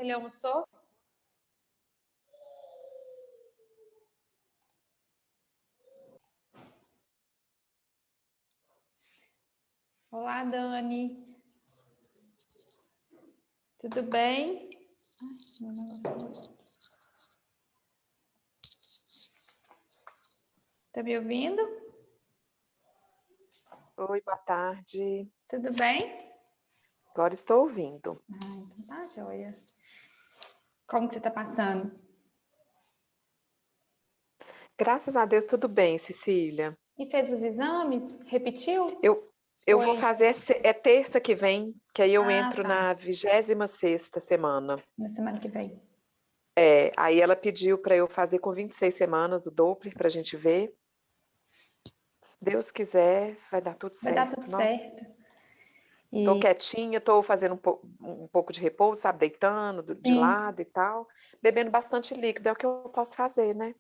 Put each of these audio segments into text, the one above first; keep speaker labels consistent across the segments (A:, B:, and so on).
A: que ele almoçou? Olá, Dani. Tudo bem? Ai, meu negócio. Tá me ouvindo?
B: Oi, boa tarde.
A: Tudo bem?
B: Agora estou ouvindo.
A: Então tá joia. Como que você tá passando?
B: Graças a Deus, tudo bem, Cecília.
A: E fez os exames? Repetiu?
B: Eu vou fazer, terça que vem, que aí eu entro
A: Tá.
B: na 26ª semana.
A: Na semana que vem.
B: Aí ela pediu para eu fazer com 26 semanas o Doppler para a gente ver. Se Deus quiser, vai dar tudo
A: Vai
B: certo.
A: dar tudo
B: Nossa,
A: certo.
B: tô quietinha, tô fazendo um pouco de repouso, sabe, deitando de
A: Sim.
B: lado e tal, bebendo bastante líquido, é o que eu posso fazer, né?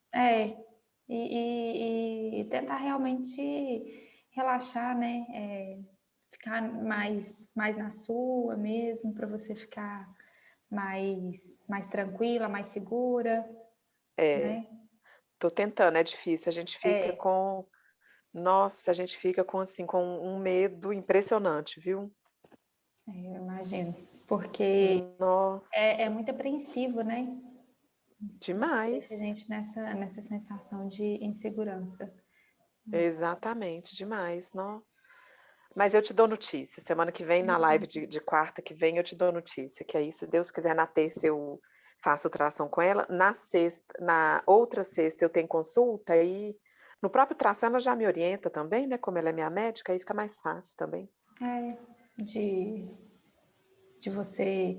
A: E tentar realmente relaxar, né? Ficar mais na sua mesmo, para você ficar mais tranquila, mais segura, né?
B: Tô tentando, é difícil, a gente fica com... Nossa, a gente fica com, assim, com um medo impressionante, viu?
A: Eu imagino, porque
B: Nossa,
A: é muito apreensivo, né? Deixa a
B: demais.
A: gente nessa sensação de insegurança.
B: Exatamente, demais, não. Mas eu te dou notícia. Semana que vem, na live de quarta que vem, eu te dou notícia. Que aí, se Deus quiser, na terça eu faço ultrassom com ela. Na sexta, na outra sexta eu tenho consulta e no próprio ultrassom ela já me orienta também, né? Como ela é minha médica, aí fica mais fácil também.
A: De você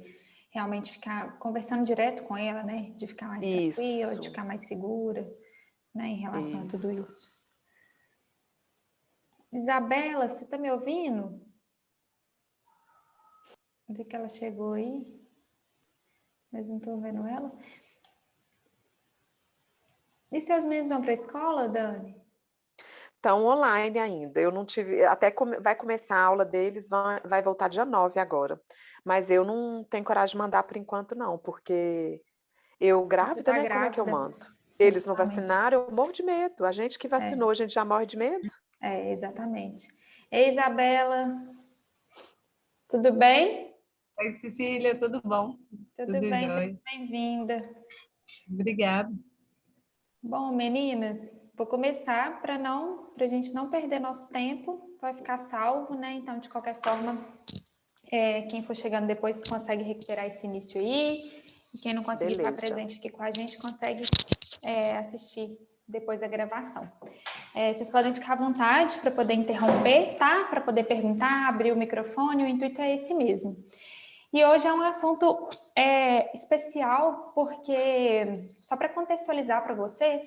A: realmente ficar conversando direto com ela, né? De ficar mais tranquila, de
B: Isso,
A: ficar mais segura, né? Em relação a tudo
B: isso.
A: isso. Isabela, você tá me ouvindo? Vi que ela chegou aí, mas não tô vendo ela. E seus meninos vão para a escola, Dani?
B: Estão online ainda. Eu não tive. Vai começar a aula deles, vai voltar dia 9 agora. Mas eu não tenho coragem de mandar por enquanto, não, porque eu
A: Você
B: grávida,
A: tá
B: né? Como é que eu
A: grávida?
B: mando? Eles não
A: Exatamente.
B: vacinaram, eu morro de medo. A gente que vacinou, a gente já morre de medo.
A: Exatamente. Ei, Isabela, tudo bem?
C: Oi, Cecília, tudo bom?
A: Tudo
C: Tudo
A: bem, seja
C: jóia.
A: bem-vinda.
C: Obrigada.
A: Bom, meninas, vou começar para a gente não perder nosso tempo, vai ficar salvo, né? Então, de qualquer forma, quem for chegando depois consegue recuperar esse início aí, e quem não conseguir estar
B: Beleza.
A: presente aqui com a gente consegue assistir depois da gravação. Vocês podem ficar à vontade para poder interromper, tá? Para poder perguntar, abrir o microfone, o intuito é esse mesmo. E hoje é um assunto especial, porque, só para contextualizar para vocês,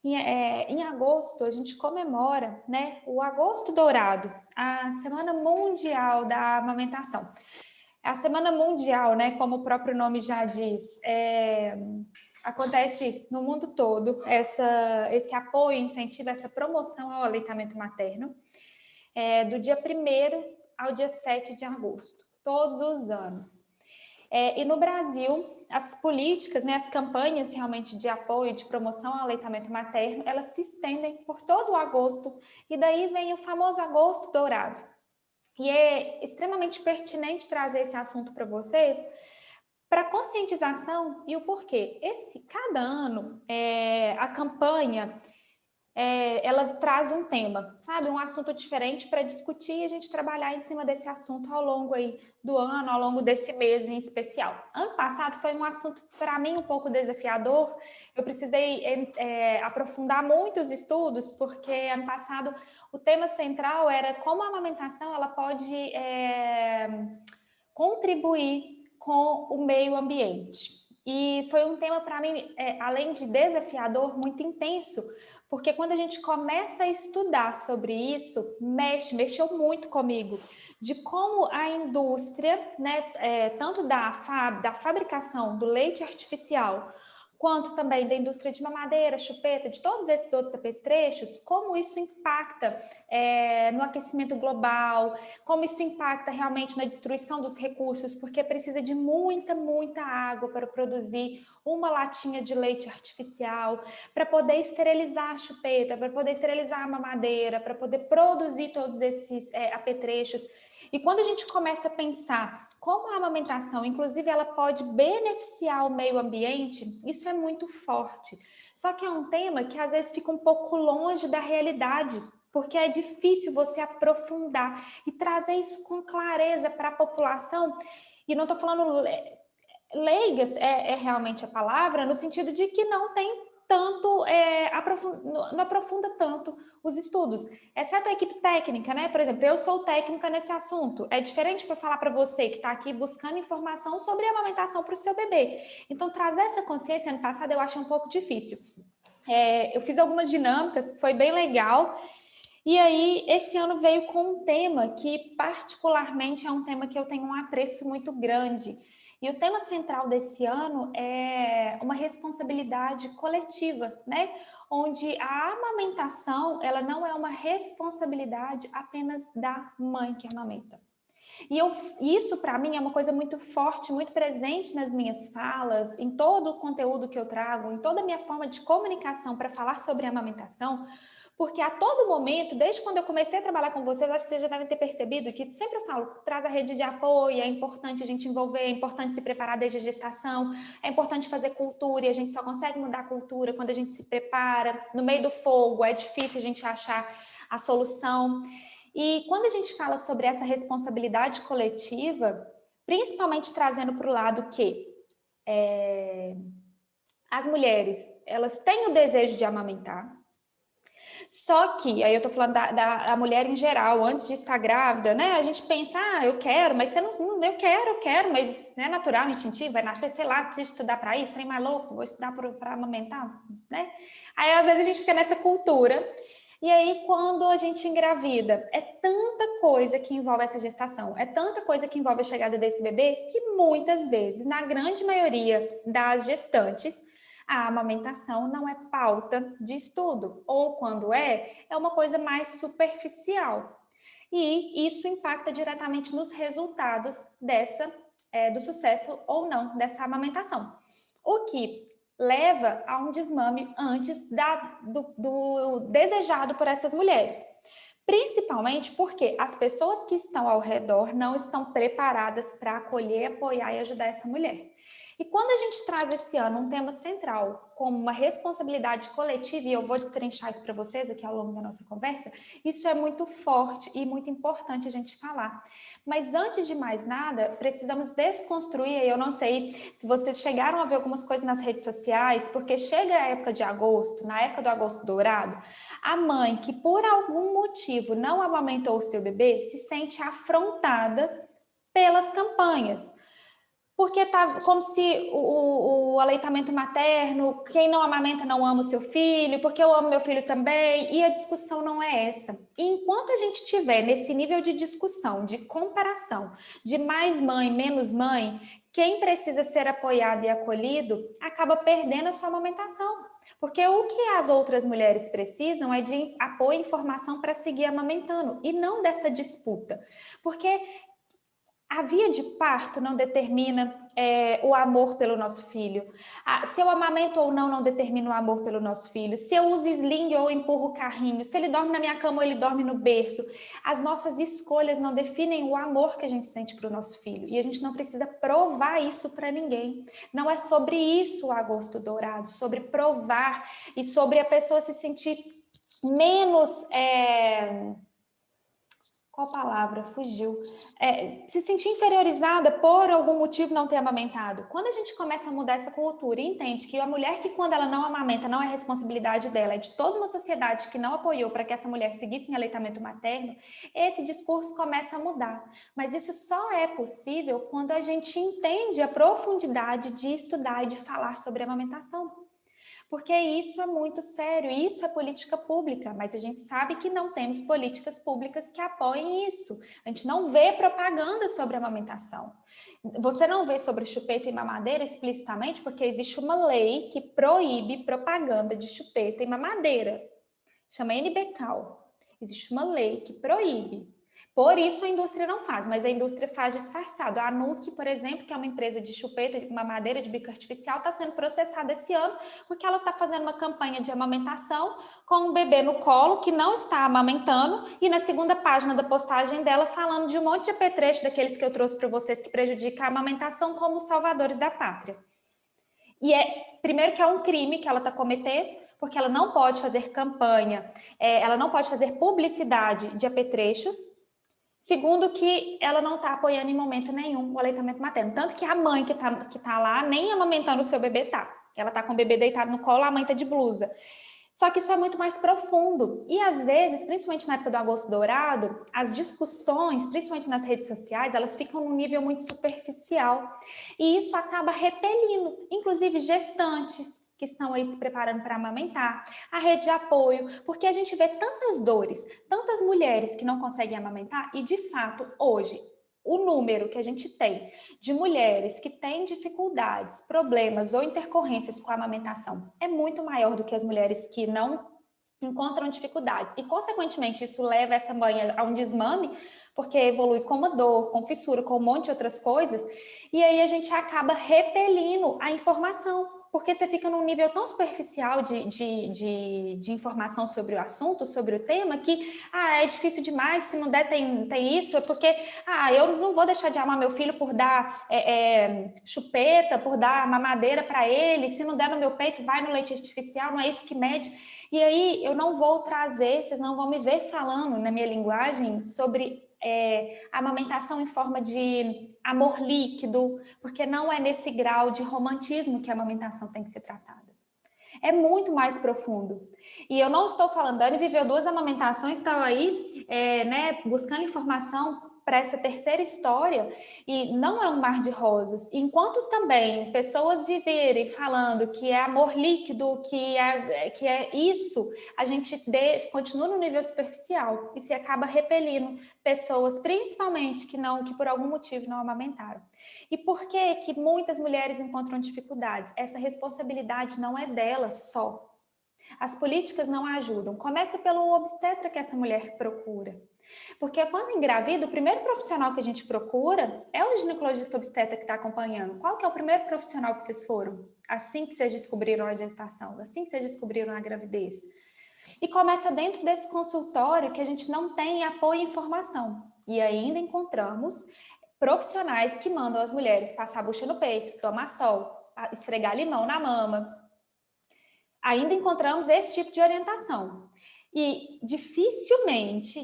A: em agosto a gente comemora, né, o Agosto Dourado, a Semana Mundial da Amamentação. A Semana Mundial, né, como o próprio nome já diz, acontece no mundo todo esse apoio, incentivo, essa promoção ao aleitamento materno, do dia 1º ao dia 7 de agosto, todos os anos. E no Brasil, as políticas, né, as campanhas realmente de apoio, de promoção ao aleitamento materno, elas se estendem por todo o agosto, e daí vem o famoso Agosto Dourado. E é extremamente pertinente trazer esse assunto para vocês, para conscientização e o porquê. Cada ano, a campanha ela traz um tema, sabe? Um assunto diferente para discutir e a gente trabalhar em cima desse assunto ao longo aí do ano, ao longo desse mês em especial. Ano passado foi um assunto, para mim, um pouco desafiador. Eu precisei aprofundar muitos estudos, porque ano passado o tema central era como a amamentação ela pode contribuir com o meio ambiente. E foi um tema, para mim, além de desafiador, muito intenso, porque quando a gente começa a estudar sobre isso, mexeu muito comigo, de como a indústria, né, tanto da fabricação do leite artificial, quanto também da indústria de mamadeira, chupeta, de todos esses outros apetrechos, como isso impacta no aquecimento global, como isso impacta realmente na destruição dos recursos, porque precisa de muita, muita água para produzir uma latinha de leite artificial, para poder esterilizar a chupeta, para poder esterilizar a mamadeira, para poder produzir todos esses apetrechos. E quando a gente começa a pensar como a amamentação, inclusive, ela pode beneficiar o meio ambiente, isso é muito forte. Só que é um tema que às vezes fica um pouco longe da realidade, porque é difícil você aprofundar e trazer isso com clareza para a população. E não estou falando leigas, é realmente a palavra, no sentido de que não tem tanto, não aprofunda tanto os estudos, exceto a equipe técnica, né? Por exemplo, eu sou técnica nesse assunto. É diferente para falar para você que está aqui buscando informação sobre a amamentação para o seu bebê. Então, trazer essa consciência, ano passado, eu achei um pouco difícil. Eu fiz algumas dinâmicas, foi bem legal. E aí, esse ano veio com um tema que, particularmente, é um tema que eu tenho um apreço muito grande. E o tema central desse ano é uma responsabilidade coletiva, né? Onde a amamentação, ela não é uma responsabilidade apenas da mãe que amamenta. E isso, para mim, é uma coisa muito forte, muito presente nas minhas falas, em todo o conteúdo que eu trago, em toda a minha forma de comunicação para falar sobre a amamentação, porque a todo momento, desde quando eu comecei a trabalhar com vocês, acho que vocês já devem ter percebido que sempre eu falo, traz a rede de apoio, é importante a gente envolver, é importante se preparar desde a gestação, é importante fazer cultura, e a gente só consegue mudar a cultura quando a gente se prepara. No meio do fogo, é difícil a gente achar a solução. E quando a gente fala sobre essa responsabilidade coletiva, principalmente trazendo para o lado que as mulheres, elas têm o desejo de amamentar, só que, aí eu tô falando da mulher em geral, antes de estar grávida, né? A gente pensa, eu quero, mas você não eu quero, mas não é natural, instintivo, vai nascer, sei lá, preciso estudar para isso, trem mais louco, vou estudar para amamentar, né? Aí, às vezes, a gente fica nessa cultura. E aí, quando a gente engravida, é tanta coisa que envolve essa gestação, é tanta coisa que envolve a chegada desse bebê, que muitas vezes, na grande maioria das gestantes, a amamentação não é pauta de estudo, ou quando é uma coisa mais superficial. E isso impacta diretamente nos resultados do sucesso ou não dessa amamentação. O que leva a um desmame antes do desejado por essas mulheres. Principalmente porque as pessoas que estão ao redor não estão preparadas para acolher, apoiar e ajudar essa mulher. E quando a gente traz esse ano um tema central como uma responsabilidade coletiva, e eu vou destrinchar isso para vocês aqui ao longo da nossa conversa, isso é muito forte e muito importante a gente falar. Mas antes de mais nada, precisamos desconstruir, e eu não sei se vocês chegaram a ver algumas coisas nas redes sociais, porque chega a época de agosto, na época do agosto dourado, a mãe que por algum motivo não amamentou o seu bebê se sente afrontada pelas campanhas. Porque tá como se o aleitamento materno, quem não amamenta não ama o seu filho, porque eu amo meu filho também, e a discussão não é essa. E enquanto a gente tiver nesse nível de discussão, de comparação, de mais mãe, menos mãe, quem precisa ser apoiado e acolhido acaba perdendo a sua amamentação. Porque o que as outras mulheres precisam é de apoio e informação para seguir amamentando, e não dessa disputa. Porque a via de parto não determina o amor pelo nosso filho. Se eu amamento ou não determina o amor pelo nosso filho. Se eu uso sling ou empurro o carrinho. Se ele dorme na minha cama ou ele dorme no berço. As nossas escolhas não definem o amor que a gente sente para o nosso filho. E a gente não precisa provar isso para ninguém. Não é sobre isso o agosto dourado. Sobre provar e sobre a pessoa se sentir menos... Qual palavra? Fugiu. Se sentir inferiorizada por algum motivo não ter amamentado. Quando a gente começa a mudar essa cultura e entende que a mulher que quando ela não amamenta não é responsabilidade dela, é de toda uma sociedade que não apoiou para que essa mulher seguisse em aleitamento materno, esse discurso começa a mudar. Mas isso só é possível quando a gente entende a profundidade de estudar e de falar sobre a amamentação. Porque isso é muito sério, isso é política pública, mas a gente sabe que não temos políticas públicas que apoiem isso. A gente não vê propaganda sobre amamentação. Você não vê sobre chupeta e mamadeira explicitamente porque existe uma lei que proíbe propaganda de chupeta e mamadeira. Chama NBCAL. Existe uma lei que proíbe. Por isso a indústria não faz, mas a indústria faz disfarçado. A Nuke, por exemplo, que é uma empresa de chupeta, de mamadeira de bico artificial, está sendo processada esse ano porque ela está fazendo uma campanha de amamentação com um bebê no colo que não está amamentando e na segunda página da postagem dela falando de um monte de apetrecho daqueles que eu trouxe para vocês que prejudica a amamentação como os salvadores da pátria. E primeiro que é um crime que ela está cometendo, porque ela não pode fazer campanha, ela não pode fazer publicidade de apetrechos. Segundo, que ela não está apoiando em momento nenhum o aleitamento materno. Tanto que a mãe que tá lá, nem amamentando o seu bebê tá. Ela tá com o bebê deitado no colo, a mãe tá de blusa. Só que isso é muito mais profundo. E às vezes, principalmente na época do Agosto Dourado, as discussões, principalmente nas redes sociais, elas ficam num nível muito superficial. E isso acaba repelindo, inclusive gestantes que estão aí se preparando para amamentar, a rede de apoio, porque a gente vê tantas dores, tantas mulheres que não conseguem amamentar e, de fato, hoje, o número que a gente tem de mulheres que têm dificuldades, problemas ou intercorrências com a amamentação é muito maior do que as mulheres que não encontram dificuldades. E, consequentemente, isso leva essa mãe a um desmame, porque evolui com uma dor, com fissura, com um monte de outras coisas, e aí a gente acaba repelindo a informação, porque você fica num nível tão superficial de informação sobre o assunto, sobre o tema, que é difícil demais, se não der tem isso, é porque eu não vou deixar de amar meu filho por dar chupeta, por dar mamadeira para ele, se não der no meu peito, vai no leite artificial, não é isso que mede. E aí eu não vou trazer, vocês não vão me ver falando na minha linguagem sobre amamentação em forma de amor líquido, porque não é nesse grau de romantismo que a amamentação tem que ser tratada. É muito mais profundo. E eu não estou falando, Dani viveu 2 amamentações, estava aí buscando informação para essa terceira história, e não é um mar de rosas. Enquanto também pessoas viverem falando que é amor líquido, que é isso, a gente continua no nível superficial e se acaba repelindo pessoas, principalmente que por algum motivo não amamentaram. E por que muitas mulheres encontram dificuldades? Essa responsabilidade não é delas só. As políticas não ajudam. Começa pelo obstetra que essa mulher procura. Porque quando engravida, o primeiro profissional que a gente procura é o ginecologista obstetra que está acompanhando. Qual que é o primeiro profissional que vocês foram? Assim que vocês descobriram a gestação, assim que vocês descobriram a gravidez. E começa dentro desse consultório que a gente não tem apoio e informação. E ainda encontramos profissionais que mandam as mulheres passar a bucha no peito, tomar sol, esfregar limão na mama. Ainda encontramos esse tipo de orientação. E dificilmente,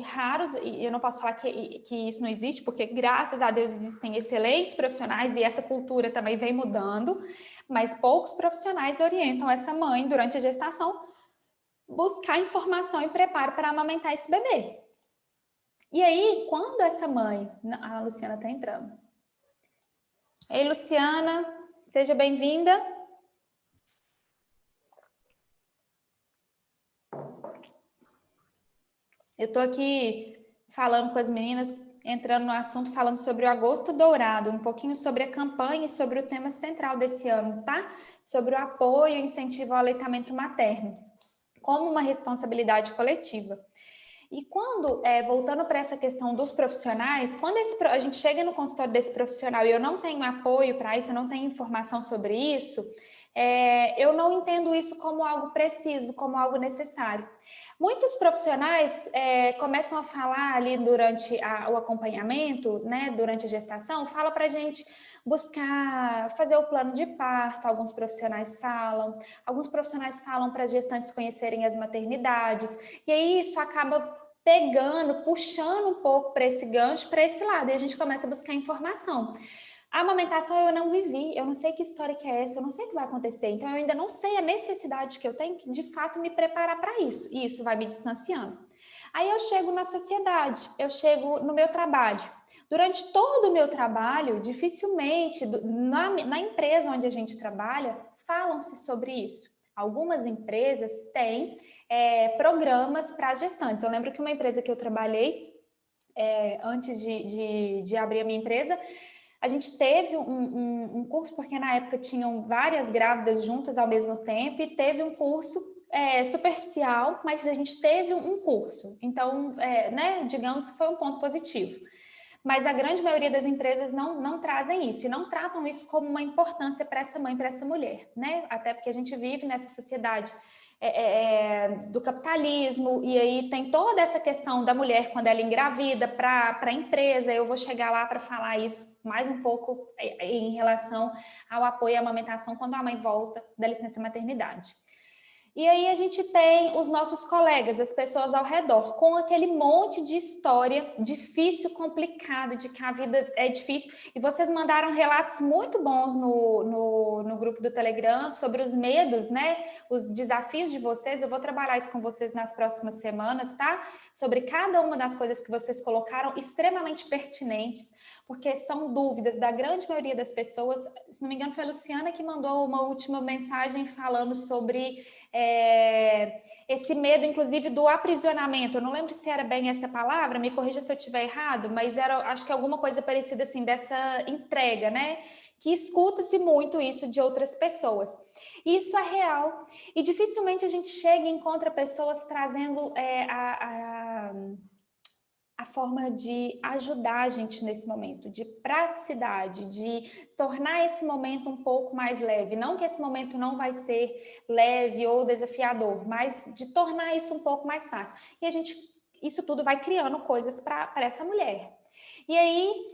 A: raros, e eu não posso falar que isso não existe, porque graças a Deus existem excelentes profissionais e essa cultura também vem mudando, mas poucos profissionais orientam essa mãe durante a gestação buscar informação e preparo para amamentar esse bebê. E aí, quando essa mãe... A Luciana está entrando. Ei, Luciana, seja bem-vinda. Eu estou aqui falando com as meninas, entrando no assunto, falando sobre o Agosto Dourado, um pouquinho sobre a campanha e sobre o tema central desse ano, tá? Sobre o apoio e incentivo ao aleitamento materno, como uma responsabilidade coletiva. E quando, voltando para essa questão dos profissionais, quando a gente chega no consultório desse profissional e eu não tenho apoio para isso, eu não tenho informação sobre isso, eu não entendo isso como algo preciso, como algo necessário. Muitos profissionais começam a falar ali durante o acompanhamento, né, durante a gestação, fala para a gente buscar fazer o plano de parto, alguns profissionais falam para as gestantes conhecerem as maternidades, e aí isso acaba pegando, puxando um pouco para esse gancho, para esse lado, e a gente começa a buscar informação. A amamentação eu não vivi, eu não sei que história que é essa, eu não sei o que vai acontecer, então eu ainda não sei a necessidade que eu tenho de fato me preparar para isso, e isso vai me distanciando. Aí eu chego na sociedade, eu chego no meu trabalho. Durante todo o meu trabalho, dificilmente, na empresa onde a gente trabalha, falam-se sobre isso. Algumas empresas têm programas para gestantes. Eu lembro que uma empresa que eu trabalhei, antes de abrir a minha empresa, a gente teve um curso, porque na época tinham várias grávidas juntas ao mesmo tempo, e teve um curso superficial, mas a gente teve um curso. Então, né, digamos que foi um ponto positivo. Mas a grande maioria das empresas não trazem isso, e não tratam isso como uma importância para essa mãe, para essa mulher, né? Até porque a gente vive nessa sociedade do capitalismo, e aí tem toda essa questão da mulher quando ela engravida para a empresa. Eu vou chegar lá para falar isso mais um pouco em relação ao apoio à amamentação quando a mãe volta da licença maternidade. E aí a gente tem os nossos colegas, as pessoas ao redor, com aquele monte de história difícil, complicada, de que a vida é difícil. E vocês mandaram relatos muito bons no grupo do Telegram sobre os medos, né? Os desafios de vocês. Eu vou trabalhar isso com vocês nas próximas semanas, tá? Sobre cada uma das coisas que vocês colocaram, extremamente pertinentes, porque são dúvidas da grande maioria das pessoas. Se não me engano, foi a Luciana que mandou uma última mensagem falando sobre esse medo, inclusive, do aprisionamento. Eu não lembro se era bem essa palavra, me corrija se eu estiver errado, mas era, acho que alguma coisa parecida assim, dessa entrega, né? Que escuta-se muito isso de outras pessoas. E isso é real. E dificilmente a gente chega e encontra pessoas trazendo a forma de ajudar a gente nesse momento, de praticidade, de tornar esse momento um pouco mais leve. Não que esse momento não vai ser leve ou desafiador, mas de tornar isso um pouco mais fácil. E isso tudo vai criando coisas para essa mulher. E aí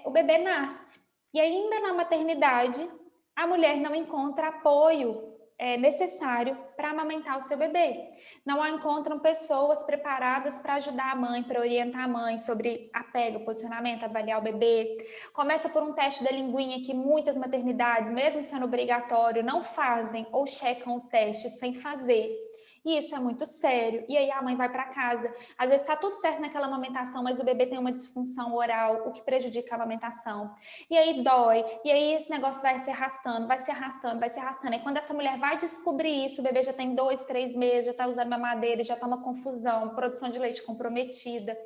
A: o bebê nasce. E ainda na maternidade, a mulher não encontra apoio necessário para amamentar o seu bebê. Não encontram pessoas preparadas para ajudar a mãe, para orientar a mãe sobre apego, posicionamento, avaliar o bebê. Começa por um teste da linguinha que muitas maternidades, mesmo sendo obrigatório, não fazem ou checam o teste sem fazer. E isso é muito sério. E aí a mãe vai para casa. Às vezes está tudo certo naquela amamentação, mas o bebê tem uma disfunção oral, o que prejudica a amamentação. E aí dói. E aí esse negócio vai se arrastando, vai se arrastando, vai se arrastando. E quando essa mulher vai descobrir isso, o bebê já tem 2, 3 meses, já está usando mamadeira, já está uma confusão, produção de leite comprometida.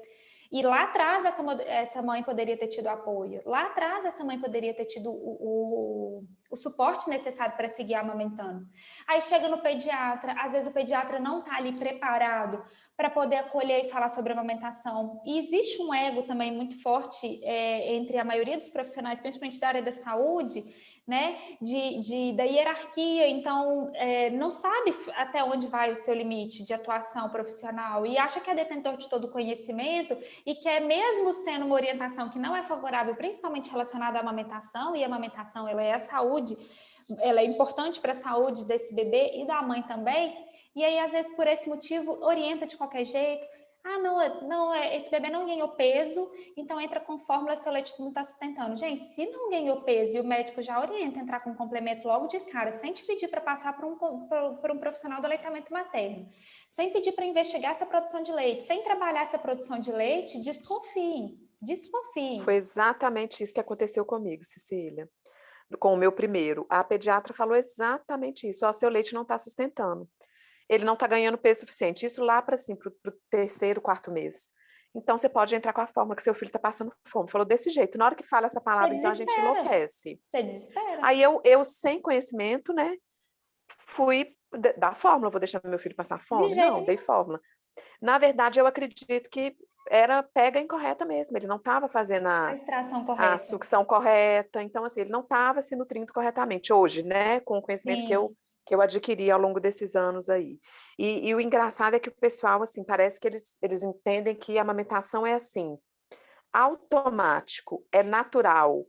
A: E lá atrás essa mãe poderia ter tido apoio. Lá atrás essa mãe poderia ter tido o suporte necessário para seguir amamentando. Aí chega no pediatra, às vezes o pediatra não está ali preparado para poder acolher e falar sobre amamentação. E existe um ego também muito forte entre a maioria dos profissionais, principalmente da área da saúde, né, da hierarquia. Então não sabe até onde vai o seu limite de atuação profissional e acha que é detentor de todo o conhecimento e que mesmo sendo uma orientação que não é favorável, principalmente relacionada à amamentação, e a amamentação ela é a saúde, ela é importante para a saúde desse bebê e da mãe também, e aí às vezes por esse motivo orienta de qualquer jeito. Não, esse bebê não ganhou peso, então entra com fórmula, seu leite não está sustentando. Gente, se não ganhou peso e o médico já orienta a entrar com complemento logo de cara, sem te pedir para passar por um profissional do aleitamento materno, sem pedir para investigar essa produção de leite, sem trabalhar essa produção de leite, desconfiem.
B: Foi exatamente isso que aconteceu comigo, Cecília. Com o meu primeiro. A pediatra falou exatamente isso. Ó, seu leite não está sustentando. Ele não está ganhando peso suficiente. Isso lá para assim, o terceiro, quarto mês. Então, você pode entrar com a fórmula que seu filho está passando fome. Falou desse jeito. Na hora que fala essa palavra, então a gente enlouquece.
A: Você desespera.
B: Aí eu sem conhecimento, né, fui dar fórmula. Vou deixar meu filho passar fome? Não, dei fórmula. Na verdade, eu acredito que era pega incorreta mesmo. Ele não estava fazendo
A: a extração correta,
B: a sucção correta. Então, assim, ele não estava se nutrindo corretamente. Hoje, né, com o conhecimento que eu adquiri ao longo desses anos aí. E o engraçado é que o pessoal, assim, parece que eles entendem que a amamentação é assim, automático, é natural,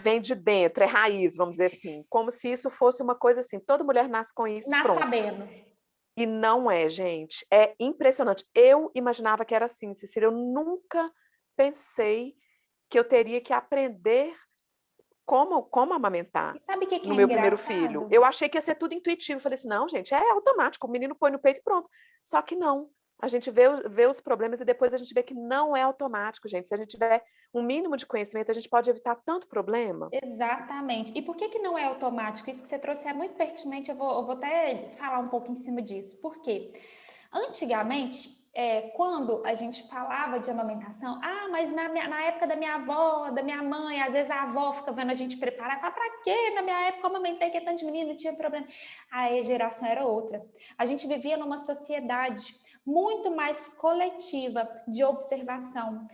B: vem de dentro, é raiz, vamos dizer assim, como se isso fosse uma coisa assim, toda mulher nasce com isso, pronto.
A: Sabendo.
B: E não é, gente, é impressionante. Eu imaginava que era assim, Cecília, eu nunca pensei que eu teria que aprender como amamentar no meu primeiro filho. Eu achei que ia ser tudo intuitivo. Eu falei assim, não, gente, é automático, o menino põe no peito e pronto. Só que não. A gente vê os problemas e depois a gente vê que não é automático, gente. Se a gente tiver um mínimo de conhecimento, a gente pode evitar tanto problema.
A: Exatamente. E por que que não é automático? Isso que você trouxe é muito pertinente, eu vou até falar um pouco em cima disso. Por quê? Antigamente, quando a gente falava de amamentação, mas na época da minha avó, da minha mãe, às vezes a avó fica vendo a gente preparar, fala, pra quê? Na minha época eu amamentei, que é tanto de menino, não tinha problema. Aí a geração era outra. A gente vivia numa sociedade muito mais coletiva de observação.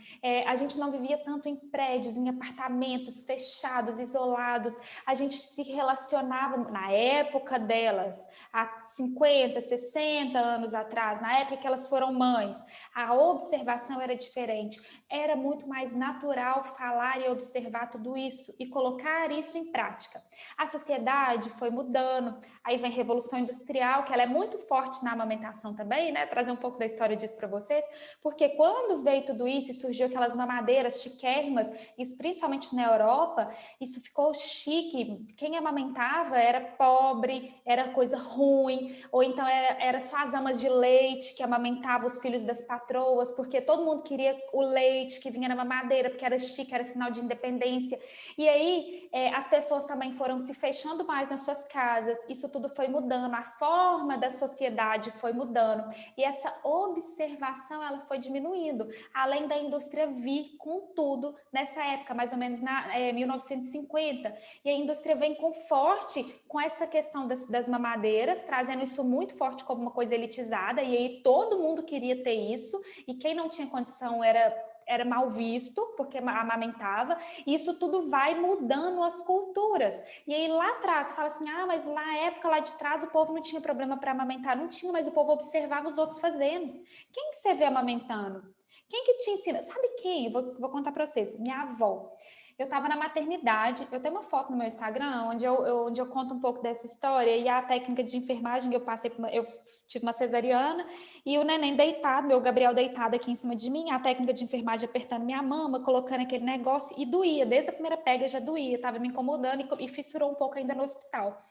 A: A gente não vivia tanto em prédios, em apartamentos fechados, isolados. A gente se relacionava na época delas, há 50, 60 anos atrás, na época que elas foram mães, a observação era diferente. Era muito mais natural falar e observar tudo isso e colocar isso em prática. A sociedade foi mudando, aí vem a Revolução Industrial, que ela é muito forte na amamentação também, né? Trazer um pouco da história disso para vocês, porque quando veio tudo isso e surgiu aquelas mamadeiras chiquérrimas, isso principalmente na Europa, isso ficou chique. Quem amamentava era pobre, era coisa ruim, ou então era só as amas de leite que amamentavam os filhos das patroas, porque todo mundo queria o leite que vinha na mamadeira, porque era chique, era sinal de independência. E aí as pessoas também foram se fechando mais nas suas casas, isso tudo foi mudando, a forma da sociedade foi mudando, e essa observação ela foi diminuindo, além da indústria vir com tudo nessa época, mais ou menos na 1950, e a indústria vem com forte com essa questão das mamadeiras, trazendo isso muito forte como uma coisa elitizada, e aí todo mundo queria ter isso, e quem não tinha condição era mal visto, porque amamentava, e isso tudo vai mudando as culturas. E aí lá atrás, fala assim, mas na época lá de trás o povo não tinha problema para amamentar, não tinha, mas o povo observava os outros fazendo. Quem que você vê amamentando? Quem que te ensina? Sabe quem? Vou contar para vocês. Minha avó. Eu estava na maternidade, eu tenho uma foto no meu Instagram onde eu conto um pouco dessa história e a técnica de enfermagem que eu tive uma cesariana e o neném deitado, meu Gabriel deitado aqui em cima de mim, a técnica de enfermagem apertando minha mama, colocando aquele negócio e doía, desde a primeira pega já doía, estava me incomodando e fissurou um pouco ainda no hospital.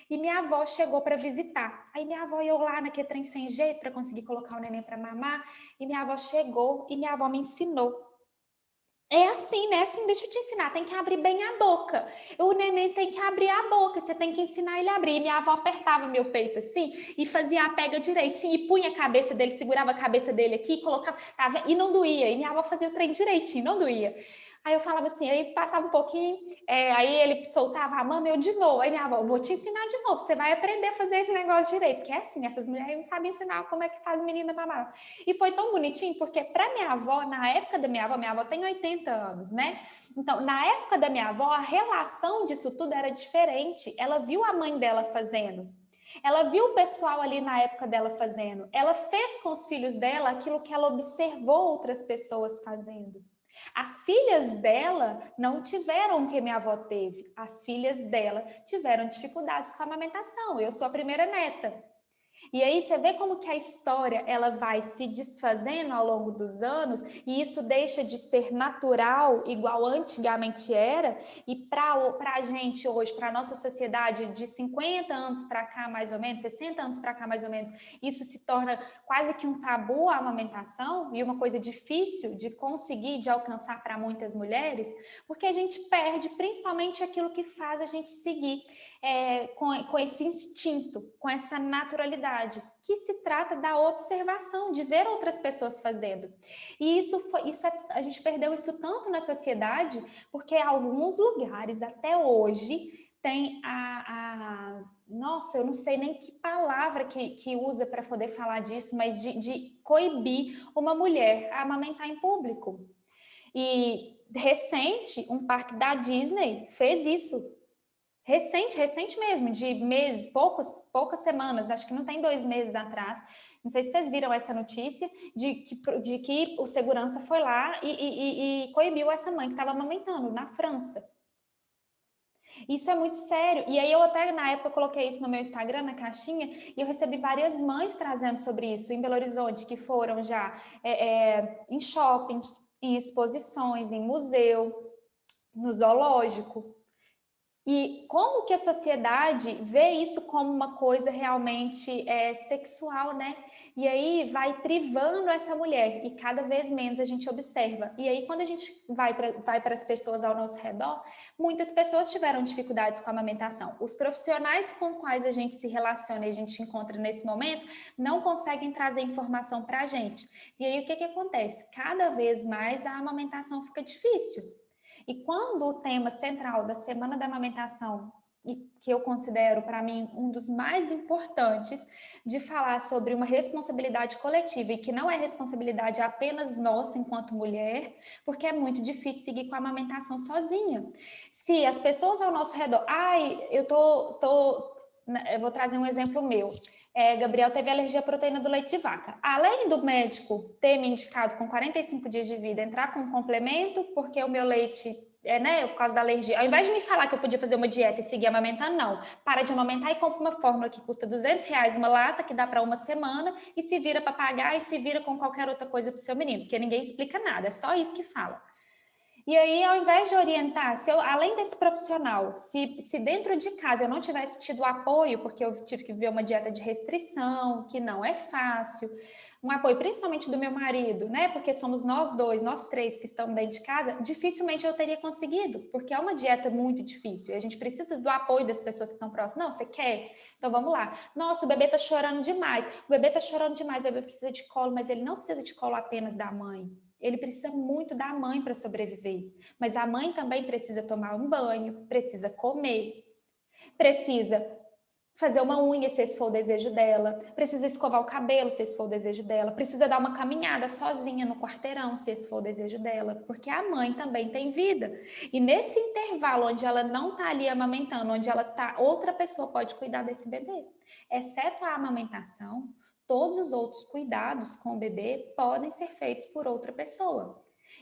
A: E minha avó chegou para visitar. Aí minha avó ia lá naquele trem sem jeito para conseguir colocar o neném para mamar. E minha avó chegou e minha avó me ensinou. É assim, né? Assim, deixa eu te ensinar, tem que abrir bem a boca. O neném tem que abrir a boca, você tem que ensinar ele a abrir. E minha avó apertava meu peito assim e fazia a pega direitinho e punha a cabeça dele, segurava a cabeça dele aqui, colocava, e não doía. E minha avó fazia o trem direitinho, não doía. Aí eu falava assim, aí passava um pouquinho, aí ele soltava a mama, eu de novo. Aí minha avó, vou te ensinar de novo, você vai aprender a fazer esse negócio direito. Porque é assim, essas mulheres não sabem ensinar como é que faz menina mamar. E foi tão bonitinho, porque para minha avó, na época da minha avó tem 80 anos, né? Então, na época da minha avó, a relação disso tudo era diferente. Ela viu a mãe dela fazendo. Ela viu o pessoal ali na época dela fazendo. Ela fez com os filhos dela aquilo que ela observou outras pessoas fazendo. As filhas dela não tiveram o que minha avó teve. As filhas dela tiveram dificuldades com a amamentação. Eu sou a primeira neta. E aí você vê como que a história ela vai se desfazendo ao longo dos anos e isso deixa de ser natural igual antigamente era, e para a gente hoje, para a nossa sociedade de 50 anos para cá mais ou menos, 60 anos para cá mais ou menos, isso se torna quase que um tabu a amamentação e uma coisa difícil de conseguir, de alcançar para muitas mulheres, porque a gente perde principalmente aquilo que faz a gente seguir com esse instinto, com essa naturalidade, que se trata da observação, de ver outras pessoas fazendo. E a gente perdeu isso tanto na sociedade, porque alguns lugares até hoje tem nossa, eu não sei nem que palavra que usa para poder falar disso, mas de coibir uma mulher a amamentar em público. E recente, um parque da Disney fez isso. Recente mesmo, de meses, poucas semanas, acho que não tem 2 meses atrás. Não sei se vocês viram essa notícia de que o segurança foi lá e coibiu essa mãe que estava amamentando na França. Isso é muito sério. E aí eu até na época coloquei isso no meu Instagram, na caixinha, e eu recebi várias mães trazendo sobre isso em Belo Horizonte, que foram já em shoppings, em exposições, em museu, no zoológico. E como que a sociedade vê isso como uma coisa realmente sexual, né? E aí vai privando essa mulher, e cada vez menos a gente observa. E aí, quando a gente vai para as pessoas ao nosso redor, muitas pessoas tiveram dificuldades com a amamentação. Os profissionais com quais a gente se relaciona e a gente encontra nesse momento não conseguem trazer informação para a gente. E aí, o que acontece? Cada vez mais a amamentação fica difícil. E quando o tema central da Semana da Amamentação, e que eu considero para mim um dos mais importantes, de falar sobre uma responsabilidade coletiva e que não é responsabilidade apenas nossa enquanto mulher, porque é muito difícil seguir com a amamentação sozinha. Se as pessoas ao nosso redor, eu vou trazer um exemplo meu. Gabriel teve alergia à proteína do leite de vaca. Além do médico ter me indicado com 45 dias de vida entrar com um complemento, porque o meu leite, por causa da alergia, ao invés de me falar que eu podia fazer uma dieta e seguir amamentando, não. Para de amamentar e compra uma fórmula que custa R$200, uma lata que dá para uma semana e se vira para pagar e se vira com qualquer outra coisa para o seu menino, porque ninguém explica nada, é só isso que fala. E aí, ao invés de orientar, além desse profissional, se dentro de casa eu não tivesse tido apoio, porque eu tive que viver uma dieta de restrição, que não é fácil, um apoio principalmente do meu marido, né? Porque somos nós dois, nós três que estamos dentro de casa, dificilmente eu teria conseguido, porque é uma dieta muito difícil e a gente precisa do apoio das pessoas que estão próximas. Não, você quer? Então vamos lá. Nossa, o bebê tá chorando demais, o bebê precisa de colo, mas ele não precisa de colo apenas da mãe. Ele precisa muito da mãe para sobreviver, mas a mãe também precisa tomar um banho, precisa comer, precisa fazer uma unha, se esse for o desejo dela, precisa escovar o cabelo, se esse for o desejo dela, precisa dar uma caminhada sozinha no quarteirão, se esse for o desejo dela, porque a mãe também tem vida. E nesse intervalo onde ela não está ali amamentando, onde ela está, outra pessoa pode cuidar desse bebê. Exceto a amamentação, todos os outros cuidados com o bebê podem ser feitos por outra pessoa.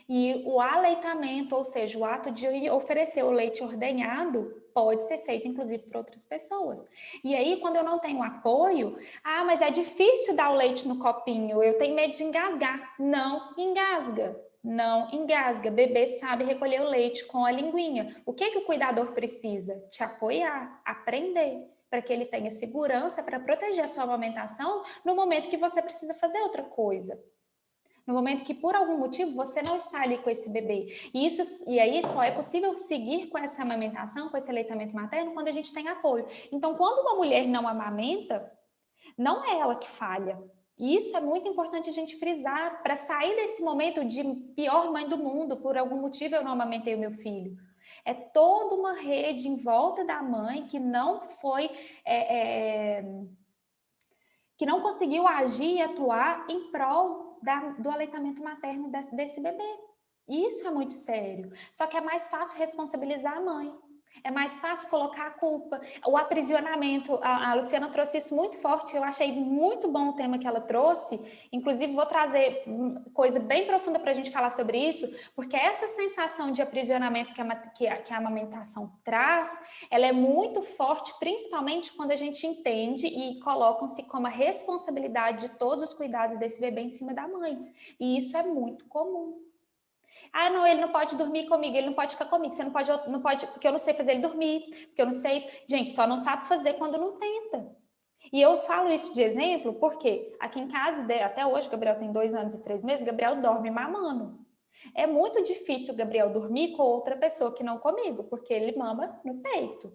A: E o aleitamento, ou seja, o ato de oferecer o leite ordenhado, pode ser feito, inclusive, por outras pessoas. E aí, quando eu não tenho apoio, mas é difícil dar o leite no copinho, eu tenho medo de engasgar. Não engasga. Não engasga. Bebê sabe recolher o leite com a linguinha. O que o cuidador precisa? Te apoiar, aprender, para que ele tenha segurança para proteger a sua amamentação no momento que você precisa fazer outra coisa. No momento que, por algum motivo, você não está ali com esse bebê. E aí só é possível seguir com essa amamentação, com esse aleitamento materno, quando a gente tem apoio. Então, quando uma mulher não amamenta, não é ela que falha. E isso é muito importante a gente frisar, para sair desse momento de pior mãe do mundo, por algum motivo eu não amamentei o meu filho. É toda uma rede em volta da mãe que não foi... que não conseguiu agir e atuar em prol do aleitamento materno desse bebê. E isso é muito sério. Só que é mais fácil responsabilizar a mãe. É mais fácil colocar a culpa. O aprisionamento, a Luciana trouxe isso muito forte, eu achei muito bom o tema que ela trouxe, inclusive vou trazer coisa bem profunda para a gente falar sobre isso, porque essa sensação de aprisionamento que a amamentação traz, ela é muito forte, principalmente quando a gente entende e colocam-se como a responsabilidade de todos os cuidados desse bebê em cima da mãe. E isso é muito comum. Não, ele não pode dormir comigo, ele não pode ficar comigo, você não pode, porque eu não sei fazer ele dormir, porque eu não sei... Gente, só não sabe fazer quando não tenta. E eu falo isso de exemplo porque aqui em casa, até hoje, Gabriel tem 2 anos e 3 meses, Gabriel dorme mamando. É muito difícil o Gabriel dormir com outra pessoa que não comigo, porque ele mama no peito.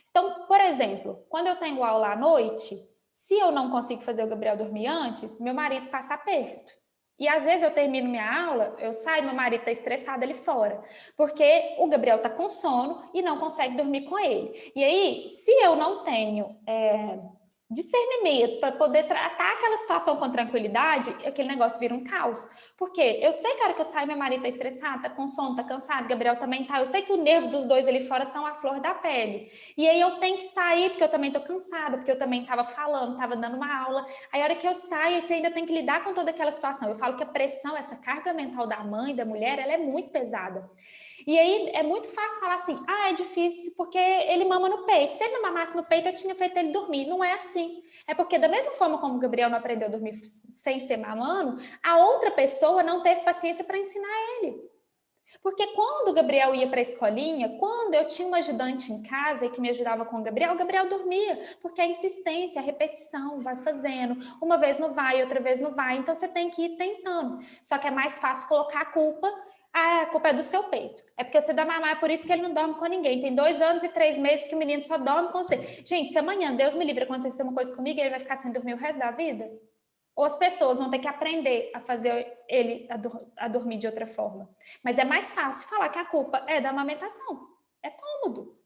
A: Então, por exemplo, quando eu tenho aula à noite, se eu não consigo fazer o Gabriel dormir antes, meu marido passa perto. E às vezes eu termino minha aula, eu saio, meu marido está estressado ali fora, porque o Gabriel está com sono e não consegue dormir com ele. E aí, se eu não tenho discernimento para poder tratar aquela situação com tranquilidade, aquele negócio vira um caos. Porque eu sei que a hora que eu saio, meu marido tá estressado, tá com sono, tá cansado, Gabriel também tá. Eu sei que o nervo dos dois ali fora estão à flor da pele. E aí eu tenho que sair, porque eu também tô cansada, porque eu também tava falando, tava dando uma aula. Aí a hora que eu saio, você ainda tem que lidar com toda aquela situação. Eu falo que a pressão, essa carga mental da mãe, da mulher, ela é muito pesada. E aí é muito fácil falar assim, é difícil porque ele mama no peito. Se ele não mamasse no peito, eu tinha feito ele dormir. Não é assim. É porque da mesma forma como o Gabriel não aprendeu a dormir sem ser mamando, a outra pessoa não teve paciência para ensinar ele. Porque quando o Gabriel ia para a escolinha, quando eu tinha uma ajudante em casa que me ajudava com o Gabriel dormia, porque a insistência, a repetição, vai fazendo, uma vez não vai, outra vez não vai, então você tem que ir tentando. Só que é mais fácil colocar a culpa é do seu peito. É porque você dá mamar, é por isso que ele não dorme com ninguém. Tem 2 anos e 3 meses que o menino só dorme com você. Gente, se amanhã, Deus me livre, acontecer uma coisa comigo, ele vai ficar sem dormir o resto da vida? Ou as pessoas vão ter que aprender a fazer ele a dormir de outra forma. Mas é mais fácil falar que a culpa é da amamentação. É cômodo.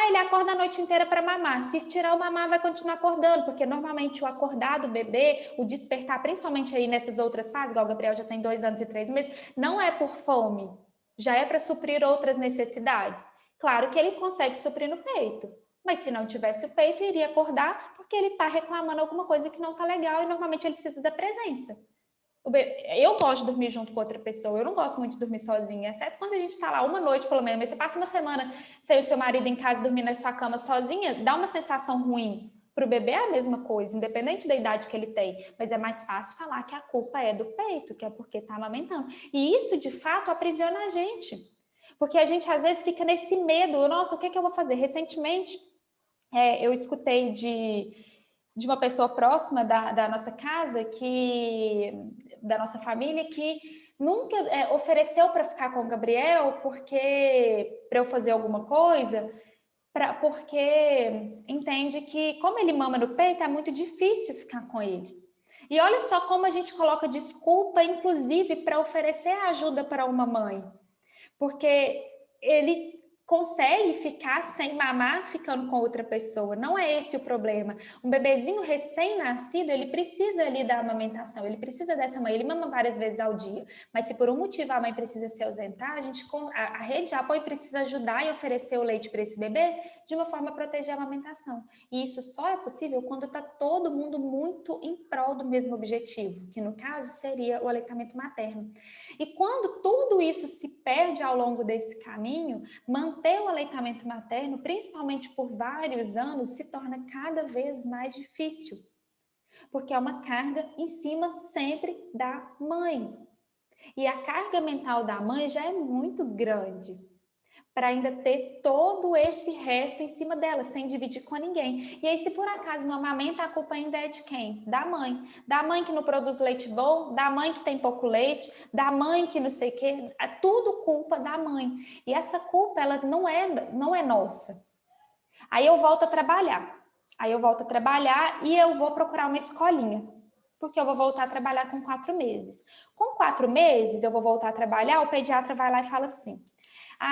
A: Ele acorda a noite inteira para mamar. Se tirar o mamar, vai continuar acordando, porque normalmente o acordar do bebê, o despertar, principalmente aí nessas outras fases, igual o Gabriel já tem 2 anos e 3 meses, não é por fome. Já é para suprir outras necessidades. Claro que ele consegue suprir no peito. Mas se não tivesse o peito, iria acordar porque ele está reclamando alguma coisa que não está legal e normalmente ele precisa da presença. Eu gosto de dormir junto com outra pessoa, eu não gosto muito de dormir sozinha, exceto quando a gente está lá uma noite pelo menos, mas você passa uma semana sem o seu marido em casa dormindo na sua cama sozinha, dá uma sensação ruim. Para o bebê é a mesma coisa, independente da idade que ele tem, mas é mais fácil falar que a culpa é do peito, que é porque está amamentando. E isso, de fato, aprisiona a gente, porque a gente às vezes fica nesse medo, nossa, o que eu vou fazer? Recentemente, eu escutei de uma pessoa próxima da nossa casa, da nossa família, que nunca ofereceu para ficar com o Gabriel para eu fazer alguma coisa, porque entende que, como ele mama no peito, é muito difícil ficar com ele. E olha só como a gente coloca desculpa, inclusive, para oferecer ajuda para uma mãe. Porque ele consegue ficar sem mamar ficando com outra pessoa. Não é esse o problema. Um bebezinho recém-nascido, ele precisa ali da amamentação, ele precisa dessa mãe, ele mama várias vezes ao dia. Mas se por um motivo a mãe precisa se ausentar, a rede de apoio precisa ajudar e oferecer o leite para esse bebê de uma forma a proteger a amamentação. E isso só é possível quando está todo mundo muito em prol do mesmo objetivo, que no caso seria o aleitamento materno. E quando tudo isso se perde ao longo desse caminho, manter o aleitamento materno, principalmente por vários anos, se torna cada vez mais difícil, porque é uma carga em cima sempre da mãe. E a carga mental da mãe já é muito grande para ainda ter todo esse resto em cima dela, sem dividir com ninguém. E aí, se por acaso não amamenta, a culpa ainda é de quem? Da mãe. Da mãe que não produz leite bom, da mãe que tem pouco leite, da mãe que não sei o quê. É tudo culpa da mãe. E essa culpa, ela não é nossa. Aí eu volto a trabalhar. E eu vou procurar uma escolinha. Porque eu vou voltar a trabalhar com 4 meses. Com 4 meses, eu vou voltar a trabalhar, o pediatra vai lá e fala assim: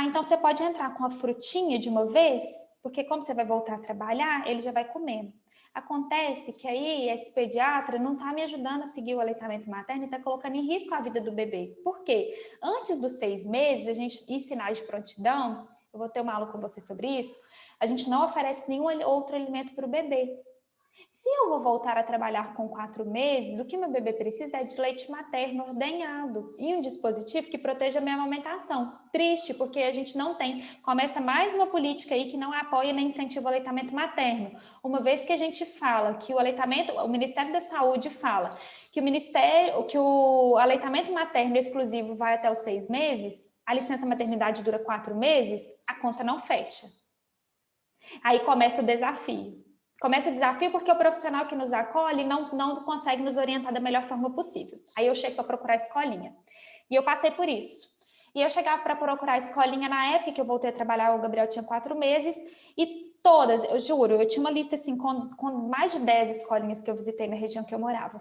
A: então você pode entrar com a frutinha de uma vez, porque como você vai voltar a trabalhar, ele já vai comendo. Acontece que aí esse pediatra não está me ajudando a seguir o aleitamento materno e está colocando em risco a vida do bebê. Por quê? Antes dos 6 meses, a gente, e sinais de prontidão, eu vou ter uma aula com você sobre isso, a gente não oferece nenhum outro alimento para o bebê. Se eu vou voltar a trabalhar com 4 meses, o que meu bebê precisa é de leite materno ordenhado e um dispositivo que proteja a minha amamentação. Triste, porque a gente não tem. Começa mais uma política aí que não apoia nem incentiva o aleitamento materno. Uma vez que a gente fala que o Ministério da Saúde fala que o aleitamento materno exclusivo vai até os 6 meses, a licença maternidade dura 4 meses, a conta não fecha. Aí começa o desafio. Começa o desafio porque o profissional que nos acolhe não consegue nos orientar da melhor forma possível. Aí eu chego para procurar a escolinha. E eu passei por isso. E eu chegava para procurar a escolinha na época que eu voltei a trabalhar, o Gabriel tinha 4 meses, e todas, eu juro, eu tinha uma lista assim com mais de 10 escolinhas que eu visitei na região que eu morava.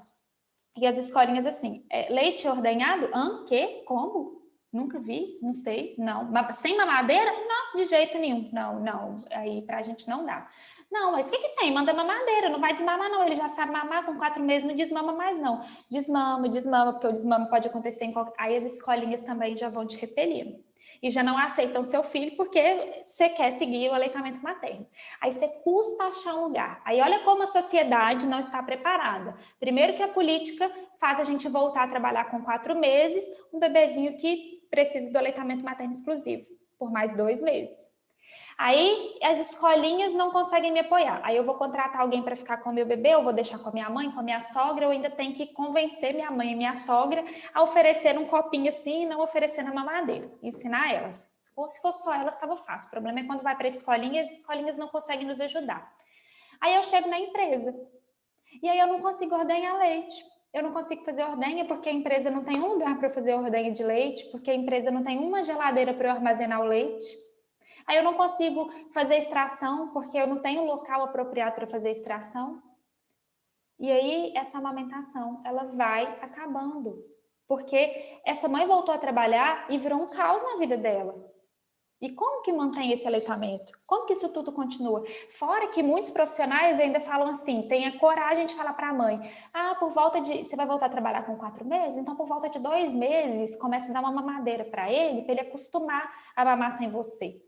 A: E as escolinhas assim, leite ordenhado? Quê? Como? Nunca vi, não sei, não. Sem mamadeira? Não, de jeito nenhum. Não, aí pra gente não dá. Não, mas o que tem? Manda mamadeira, não vai desmamar não, ele já sabe mamar, com 4 meses não desmama mais não. Desmama, porque o desmame pode acontecer em qualquer... Aí as escolinhas também já vão te repelir. E já não aceitam seu filho porque você quer seguir o aleitamento materno. Aí você custa achar um lugar. Aí olha como a sociedade não está preparada. Primeiro que a política faz a gente voltar a trabalhar com 4 meses, um bebezinho que precisa do aleitamento materno exclusivo, por mais 2 meses. Aí as escolinhas não conseguem me apoiar. Aí eu vou contratar alguém para ficar com o meu bebê, eu vou deixar com a minha mãe, com a minha sogra, eu ainda tenho que convencer minha mãe e minha sogra a oferecer um copinho assim e não oferecer na mamadeira, ensinar elas. Ou se fosse só elas, estava fácil. O problema é quando vai para a escolinha, as escolinhas não conseguem nos ajudar. Aí eu chego na empresa e aí eu não consigo ordenhar leite. Eu não consigo fazer ordenha porque a empresa não tem um lugar para fazer ordenha de leite, porque a empresa não tem uma geladeira para eu armazenar o leite. Aí eu não consigo fazer extração porque eu não tenho um local apropriado para fazer extração. E aí essa amamentação, ela vai acabando. Porque essa mãe voltou a trabalhar e virou um caos na vida dela. E como que mantém esse aleitamento? Como que isso tudo continua? Fora que muitos profissionais ainda falam assim, tenha coragem de falar para a mãe, por volta de, você vai voltar a trabalhar com 4 meses? Então por volta de 2 meses, comece a dar uma mamadeira para ele acostumar a mamar sem você.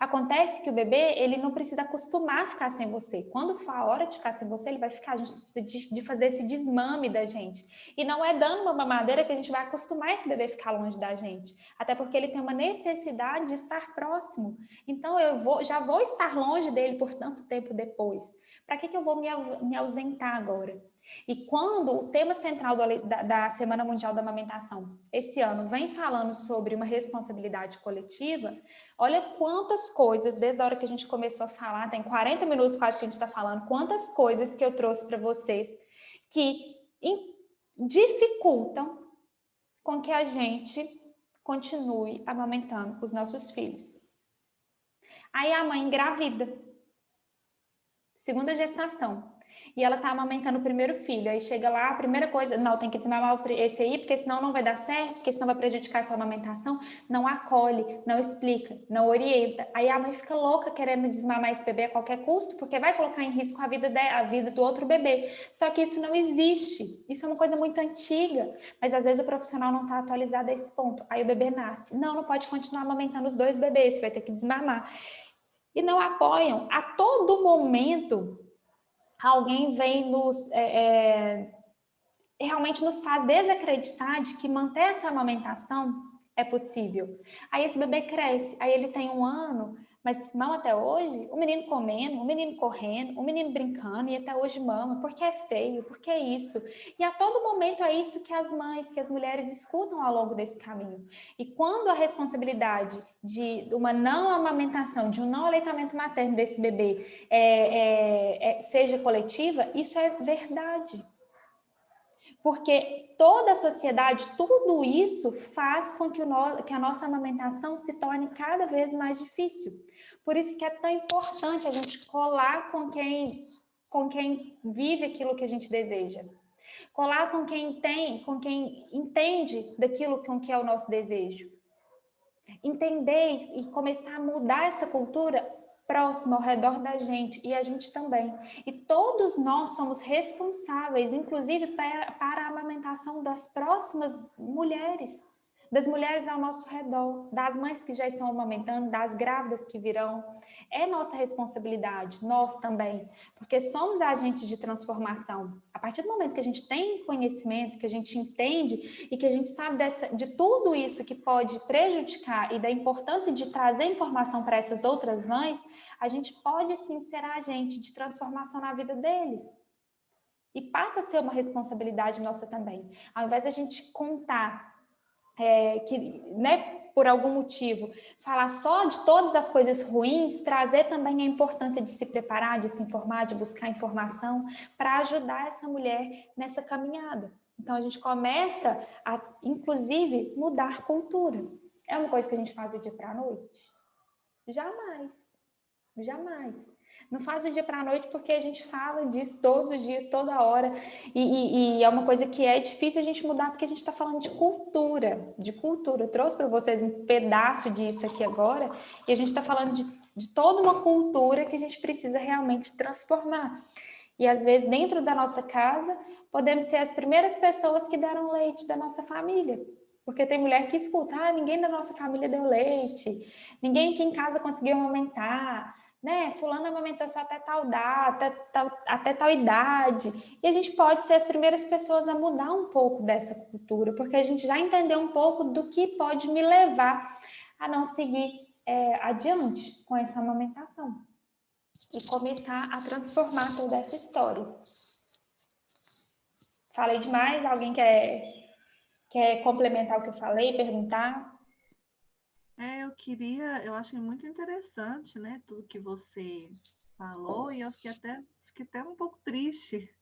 A: Acontece que o bebê, ele não precisa acostumar a ficar sem você. Quando for a hora de ficar sem você, ele vai ficar. A gente precisa de fazer esse desmame da gente. E não é dando uma mamadeira que a gente vai acostumar esse bebê a ficar longe da gente. Até porque ele tem uma necessidade de estar próximo. Então, já vou estar longe dele por tanto tempo depois. Para que eu vou me ausentar agora? E quando o tema central da Semana Mundial da Amamentação, esse ano, vem falando sobre uma responsabilidade coletiva, olha quantas coisas, desde a hora que a gente começou a falar, tem 40 minutos quase que a gente está falando, quantas coisas que eu trouxe para vocês que dificultam com que a gente continue amamentando os nossos filhos. Aí a mãe engravida, segunda gestação. E ela tá amamentando o primeiro filho. Aí chega lá, a primeira coisa, não, tem que desmamar esse aí, porque senão não vai dar certo, porque senão vai prejudicar a sua amamentação. Não acolhe, não explica, não orienta. Aí a mãe fica louca querendo desmamar esse bebê a qualquer custo, porque vai colocar em risco a vida do outro bebê. Só que isso não existe. Isso é uma coisa muito antiga. Mas às vezes o profissional não tá atualizado a esse ponto. Aí o bebê nasce. Não pode continuar amamentando os 2 bebês, você vai ter que desmamar. E não apoiam. A todo momento alguém vem realmente nos faz desacreditar de que manter essa amamentação é possível. Aí esse bebê cresce, aí ele tem 1 ano, mas mama até hoje, o menino comendo, o menino correndo, o menino brincando e até hoje mama, porque é feio, porque é isso. E a todo momento é isso que as mães, que as mulheres escutam ao longo desse caminho. E quando a responsabilidade de uma não amamentação, de um não aleitamento materno desse bebê seja coletiva, isso é verdade. Porque toda a sociedade, tudo isso faz com que a nossa amamentação se torne cada vez mais difícil. Por isso que é tão importante a gente colar com quem vive aquilo que a gente deseja. Colar com quem entende daquilo com que é o nosso desejo. Entender e começar a mudar essa cultura próximo, ao redor da gente, e a gente também. E todos nós somos responsáveis, inclusive para a amamentação das próximas mulheres, das mulheres ao nosso redor, das mães que já estão amamentando, das grávidas que virão. É nossa responsabilidade, nós também, porque somos agentes de transformação. A partir do momento que a gente tem conhecimento, que a gente entende e que a gente sabe de tudo isso que pode prejudicar e da importância de trazer informação para essas outras mães, a gente pode sim ser agente de transformação na vida deles. E passa a ser uma responsabilidade nossa também. Ao invés da gente contar por algum motivo, falar só de todas as coisas ruins, trazer também a importância de se preparar, de se informar, de buscar informação, para ajudar essa mulher nessa caminhada. Então, a gente começa a, inclusive, mudar cultura. É uma coisa que a gente faz do dia para a noite? Jamais. Jamais. Não faz do dia para a noite porque a gente fala disso todos os dias, toda hora. E é uma coisa que é difícil a gente mudar porque a gente está falando de cultura. De cultura. Eu trouxe para vocês um pedaço disso aqui agora. E a gente está falando de toda uma cultura que a gente precisa realmente transformar. E às vezes, dentro da nossa casa, podemos ser as primeiras pessoas que deram leite da nossa família. Porque tem mulher que escuta, ninguém da nossa família deu leite, ninguém aqui em casa conseguiu amamentar, né? Fulano amamentou só até tal data, até tal idade. E a gente pode ser as primeiras pessoas a mudar um pouco dessa cultura, porque a gente já entendeu um pouco do que pode me levar a não seguir adiante com essa amamentação e começar a transformar toda essa história. Falei demais? Alguém quer complementar o que eu falei, perguntar?
C: Eu achei muito interessante, né, tudo que você falou, e eu fiquei até um pouco triste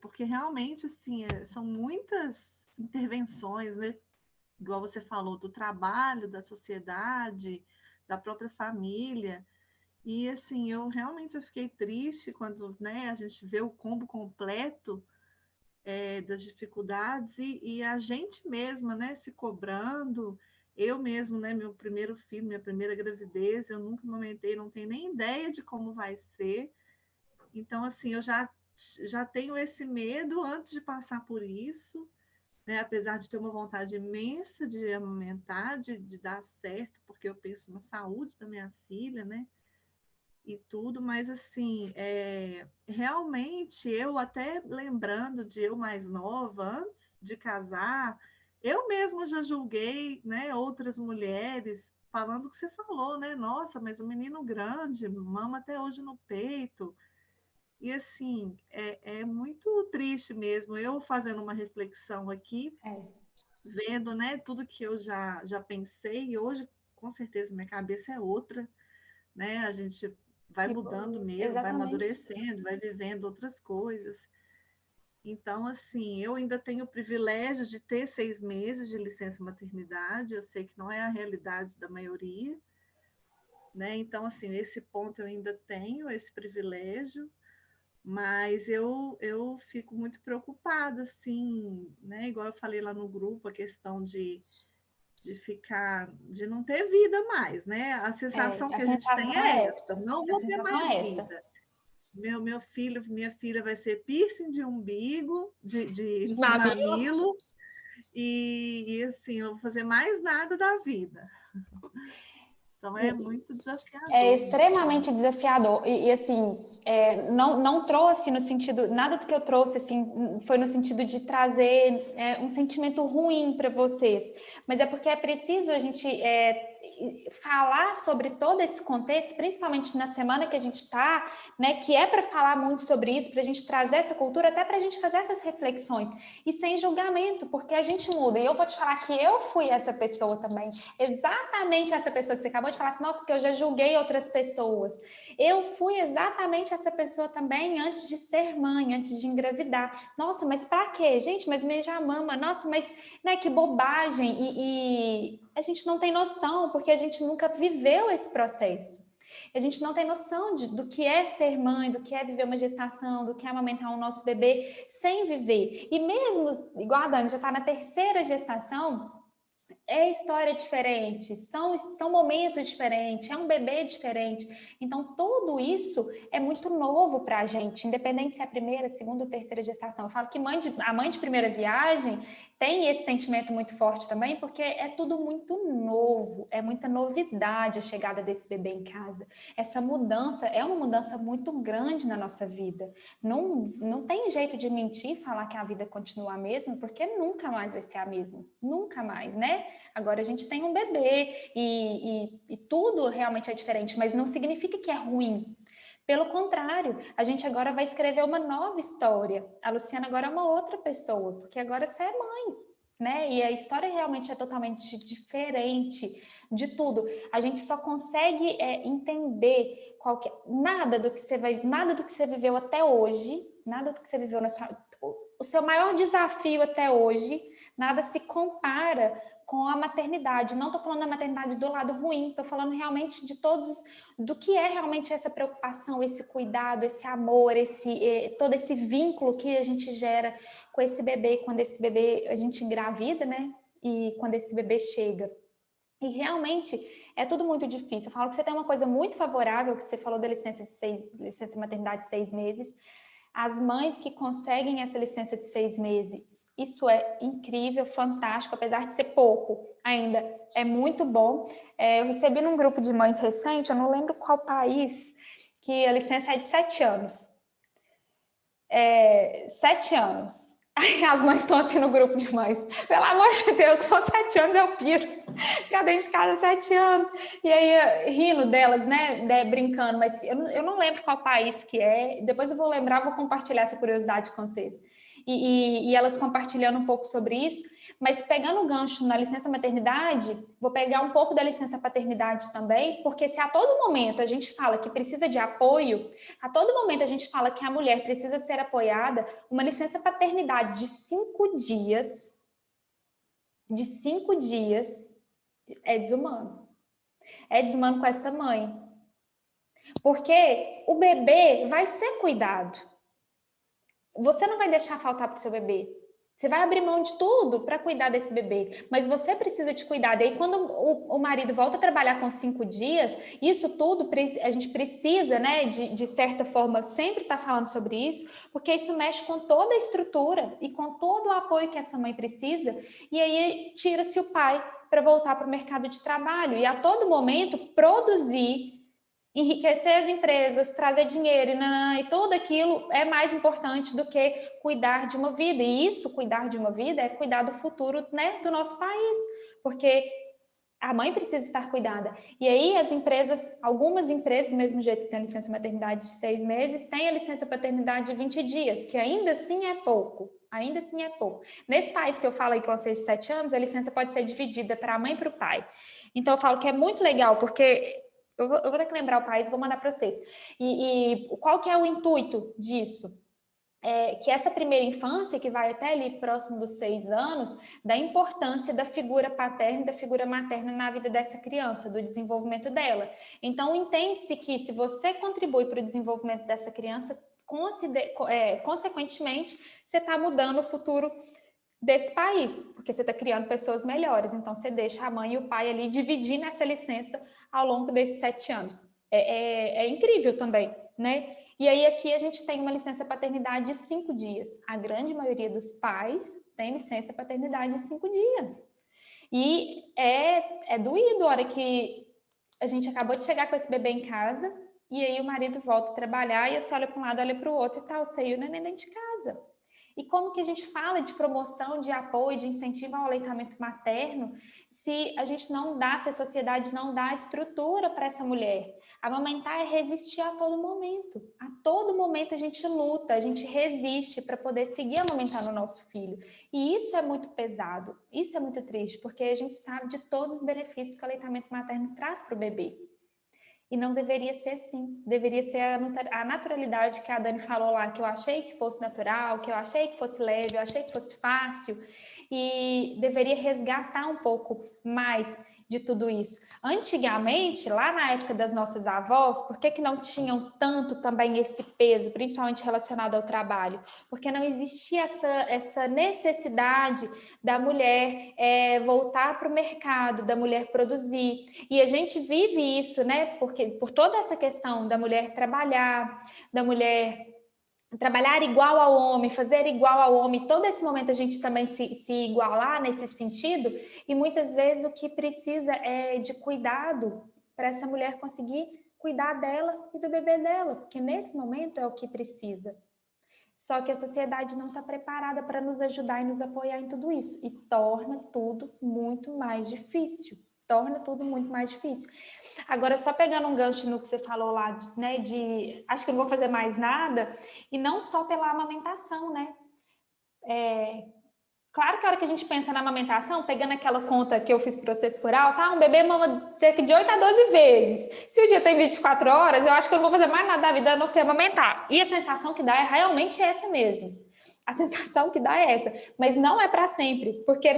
C: porque realmente, assim, são muitas intervenções, né, igual você falou, do trabalho, da sociedade, da própria família, e, assim, eu fiquei triste quando, né, a gente vê o combo completo das dificuldades e a gente mesma, né, se cobrando. Eu mesmo, né, meu primeiro filho, minha primeira gravidez, eu nunca amamentei, não tenho nem ideia de como vai ser. Então, assim, já tenho esse medo antes de passar por isso, né, apesar de ter uma vontade imensa de amamentar, de dar certo, porque eu penso na saúde da minha filha, né? E tudo, mas assim, realmente eu até lembrando de eu mais nova, antes de casar, eu mesma já julguei, né, outras mulheres falando o que você falou, né? Nossa, mas o menino grande, mama até hoje no peito. E assim, é muito triste mesmo. Eu fazendo uma reflexão aqui, vendo, né, tudo que eu já pensei, e hoje, com certeza, minha cabeça é outra, né? A gente vai mudando mesmo, vai
A: Exatamente.
C: amadurecendo, vai vivendo outras coisas. Então, assim, eu ainda tenho o privilégio de ter 6 meses de licença maternidade, eu sei que não é a realidade da maioria, né? Então, assim, nesse ponto eu ainda tenho esse privilégio, mas eu fico muito preocupada, assim, né? Igual eu falei lá no grupo, a questão de não ter vida mais, né? A sensação
A: A
C: que a gente tem
A: sensação
C: é
A: é
C: essa,
A: essa.
C: não
A: A
C: vou ter
A: sensação
C: mais
A: é essa.
C: vida. Meu filho, minha filha vai ser piercing de umbigo, de
A: Mamilo.
C: mamilo, e assim, eu não vou fazer mais nada da vida. Então é muito
A: É
C: desafiador mesmo, né?
A: extremamente desafiador assim, não trouxe no sentido, nada do que eu trouxe assim foi no sentido de trazer um sentimento ruim para vocês, mas é porque é preciso a gente falar sobre todo esse contexto, principalmente na semana que a gente está, né, que é para falar muito sobre isso, para a gente trazer essa cultura, até para a gente fazer essas reflexões e sem julgamento, porque a gente muda. E eu vou te falar que eu fui essa pessoa também, exatamente essa pessoa que você acabou de falar assim, nossa, porque eu já julguei outras pessoas. Eu fui exatamente essa pessoa também antes de ser mãe, antes de engravidar. Nossa, mas para quê? Gente, mas já mama. Nossa, mas né, que bobagem. E a gente não tem noção, porque a gente nunca viveu esse processo. A gente não tem noção do que é ser mãe, do que é viver uma gestação, do que é amamentar o nosso bebê sem viver. E mesmo, igual a Dani já está na terceira gestação, é história diferente, são momentos diferentes, é um bebê diferente. Então, tudo isso é muito novo para a gente, independente se é a primeira, segunda ou terceira gestação. Eu falo que a mãe de primeira viagem tem esse sentimento muito forte também, porque é tudo muito novo, é muita novidade a chegada desse bebê em casa. Essa mudança é uma mudança muito grande na nossa vida. Não tem jeito de mentir e falar que a vida continua a mesma, porque nunca mais vai ser a mesma. Nunca mais, né? Agora a gente tem um bebê e tudo realmente é diferente, mas não significa que é ruim. Pelo contrário, a gente agora vai escrever uma nova história. A Luciana agora é uma outra pessoa, porque agora você é mãe, né? E a história realmente é totalmente diferente de tudo. A gente só consegue entender nada do que você viveu até hoje, nada do que você viveu o seu maior desafio até hoje, nada se compara com a maternidade. Não estou falando da maternidade do lado ruim, estou falando realmente do que é realmente essa preocupação, esse cuidado, esse amor, todo esse vínculo que a gente gera com esse bebê, quando esse bebê a gente engravida, né? E quando esse bebê chega. E realmente é tudo muito difícil. Eu falo que você tem uma coisa muito favorável, que você falou da licença maternidade de 6 meses. As mães que conseguem essa licença de 6 meses, isso é incrível, fantástico, apesar de ser pouco, ainda é muito bom. Eu recebi num grupo de mães recente, eu não lembro qual país, que a licença é de 7 anos. 7 anos. Aí as mães estão assim no grupo de mães. Pelo amor de Deus, se for 7 anos eu piro. Ficar dentro de casa 7 anos. E aí, rindo delas, né, brincando, mas eu não lembro qual país que é. Depois eu vou lembrar, vou compartilhar essa curiosidade com vocês. E elas compartilhando um pouco sobre isso. Mas pegando o gancho na licença maternidade, vou pegar um pouco da licença paternidade também, porque se a todo momento a gente fala que precisa de apoio, a todo momento a gente fala que a mulher precisa ser apoiada, uma licença paternidade de 5 dias, é desumano. É desumano com essa mãe. Porque o bebê vai ser cuidado. Você não vai deixar faltar para o seu bebê. Você vai abrir mão de tudo para cuidar desse bebê, mas você precisa de cuidar. E aí, quando o marido volta a trabalhar com 5 dias, isso tudo a gente precisa, né, de certa forma, sempre estar falando sobre isso, porque isso mexe com toda a estrutura e com todo o apoio que essa mãe precisa. E aí tira-se o pai para voltar para o mercado de trabalho e a todo momento produzir, enriquecer as empresas, trazer dinheiro e tudo aquilo é mais importante do que cuidar de uma vida. E isso, cuidar de uma vida, é cuidar do futuro, né, do nosso país. Porque a mãe precisa estar cuidada. E aí as empresas, algumas empresas, do mesmo jeito que tem a licença maternidade de 6 meses, tem a licença paternidade de 20 dias, que ainda assim é pouco. Ainda assim é pouco. Nesse país que eu falo aí com vocês de 7 anos, a licença pode ser dividida para a mãe e para o pai. Então eu falo que é muito legal, porque... Eu vou ter que lembrar o país, vou mandar para vocês. E qual que é o intuito disso? É que essa primeira infância, que vai até ali próximo dos 6 anos, da importância da figura paterna e da figura materna na vida dessa criança, do desenvolvimento dela. Então, entende-se que se você contribui para o desenvolvimento dessa criança, consequentemente, você está mudando o futuro desse país, porque você está criando pessoas melhores. Então, você deixa a mãe e o pai ali dividindo essa licença ao longo desses 7 anos. É incrível também, né? E aí aqui a gente tem uma licença paternidade de 5 dias. A grande maioria dos pais tem licença paternidade de 5 dias. E é doído a hora que a gente acabou de chegar com esse bebê em casa e aí o marido volta a trabalhar e você olha para um lado, olha para o outro e tá o seio o neném dentro de casa. E como que a gente fala de promoção, de apoio, de incentivo ao aleitamento materno, se a gente não dá, se a sociedade não dá estrutura para essa mulher? Amamentar é resistir a todo momento. A todo momento a gente luta, a gente resiste para poder seguir amamentando o nosso filho. E isso é muito pesado, isso é muito triste, porque a gente sabe de todos os benefícios que o aleitamento materno traz para o bebê. E não deveria ser assim, deveria ser a naturalidade que a Dani falou lá, que eu achei que fosse natural, que eu achei que fosse leve, eu achei que fosse fácil, e deveria resgatar um pouco mais de tudo isso. Antigamente, lá na época das nossas avós, por que não tinham tanto também esse peso, principalmente relacionado ao trabalho? Porque não existia essa necessidade da mulher voltar para o mercado, da mulher produzir. E a gente vive isso, né? Porque por toda essa questão da mulher trabalhar, da mulher trabalhar igual ao homem, fazer igual ao homem, todo esse momento a gente também se igualar nesse sentido, e muitas vezes o que precisa é de cuidado para essa mulher conseguir cuidar dela e do bebê dela, porque nesse momento é o que precisa. Só que a sociedade não está preparada para nos ajudar e nos apoiar em tudo isso, e torna tudo muito mais difícil. Agora, só pegando um gancho no que você falou lá, né, acho que eu não vou fazer mais nada, e não só pela amamentação, né? Claro que a hora que a gente pensa na amamentação, pegando aquela conta que eu fiz para vocês por alto, um bebê mama cerca de 8 a 12 vezes. Se o dia tem 24 horas, eu acho que eu não vou fazer mais nada da vida a não ser amamentar. E a sensação que dá é realmente essa mesmo. A sensação que dá é essa. Mas não é para sempre, porque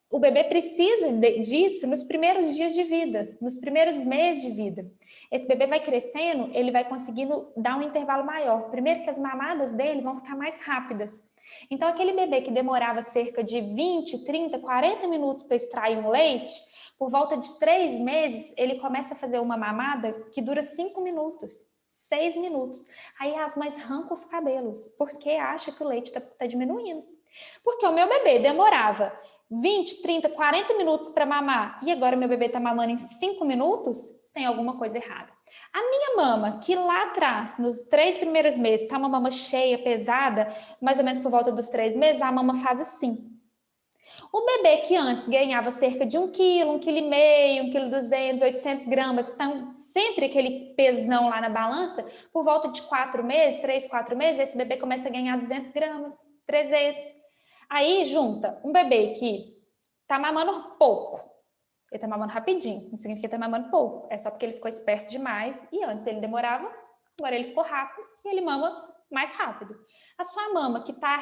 A: o bebê precisa disso nos primeiros dias de vida, nos primeiros meses de vida. Esse bebê vai crescendo, ele vai conseguindo dar um intervalo maior. Primeiro que as mamadas dele vão ficar mais rápidas. Então, aquele bebê que demorava cerca de 20, 30, 40 minutos para extrair um leite, por volta de 3 meses, ele começa a fazer uma mamada que dura 5 minutos, 6 minutos. Aí as mães arrancam os cabelos, porque acha que o leite está diminuindo. Porque o meu bebê demorava 20, 30, 40 minutos para mamar e agora meu bebê está mamando em 5 minutos, tem alguma coisa errada. A minha mama, que lá atrás, nos 3 primeiros meses, tá uma mama cheia, pesada, mais ou menos por volta dos 3 meses, a mama faz assim. O bebê que antes ganhava cerca de 1 quilo, 1,5 kg, 1,2 kg, 800 gramas, então sempre aquele pesão lá na balança, por volta de 4 meses, 3, 4 meses, esse bebê começa a ganhar 200 gramas, 300. Aí junta um bebê que tá mamando pouco, ele tá mamando rapidinho, não significa que ele tá mamando pouco, é só porque ele ficou esperto demais e antes ele demorava, agora ele ficou rápido e ele mama mais rápido. A sua mama que tá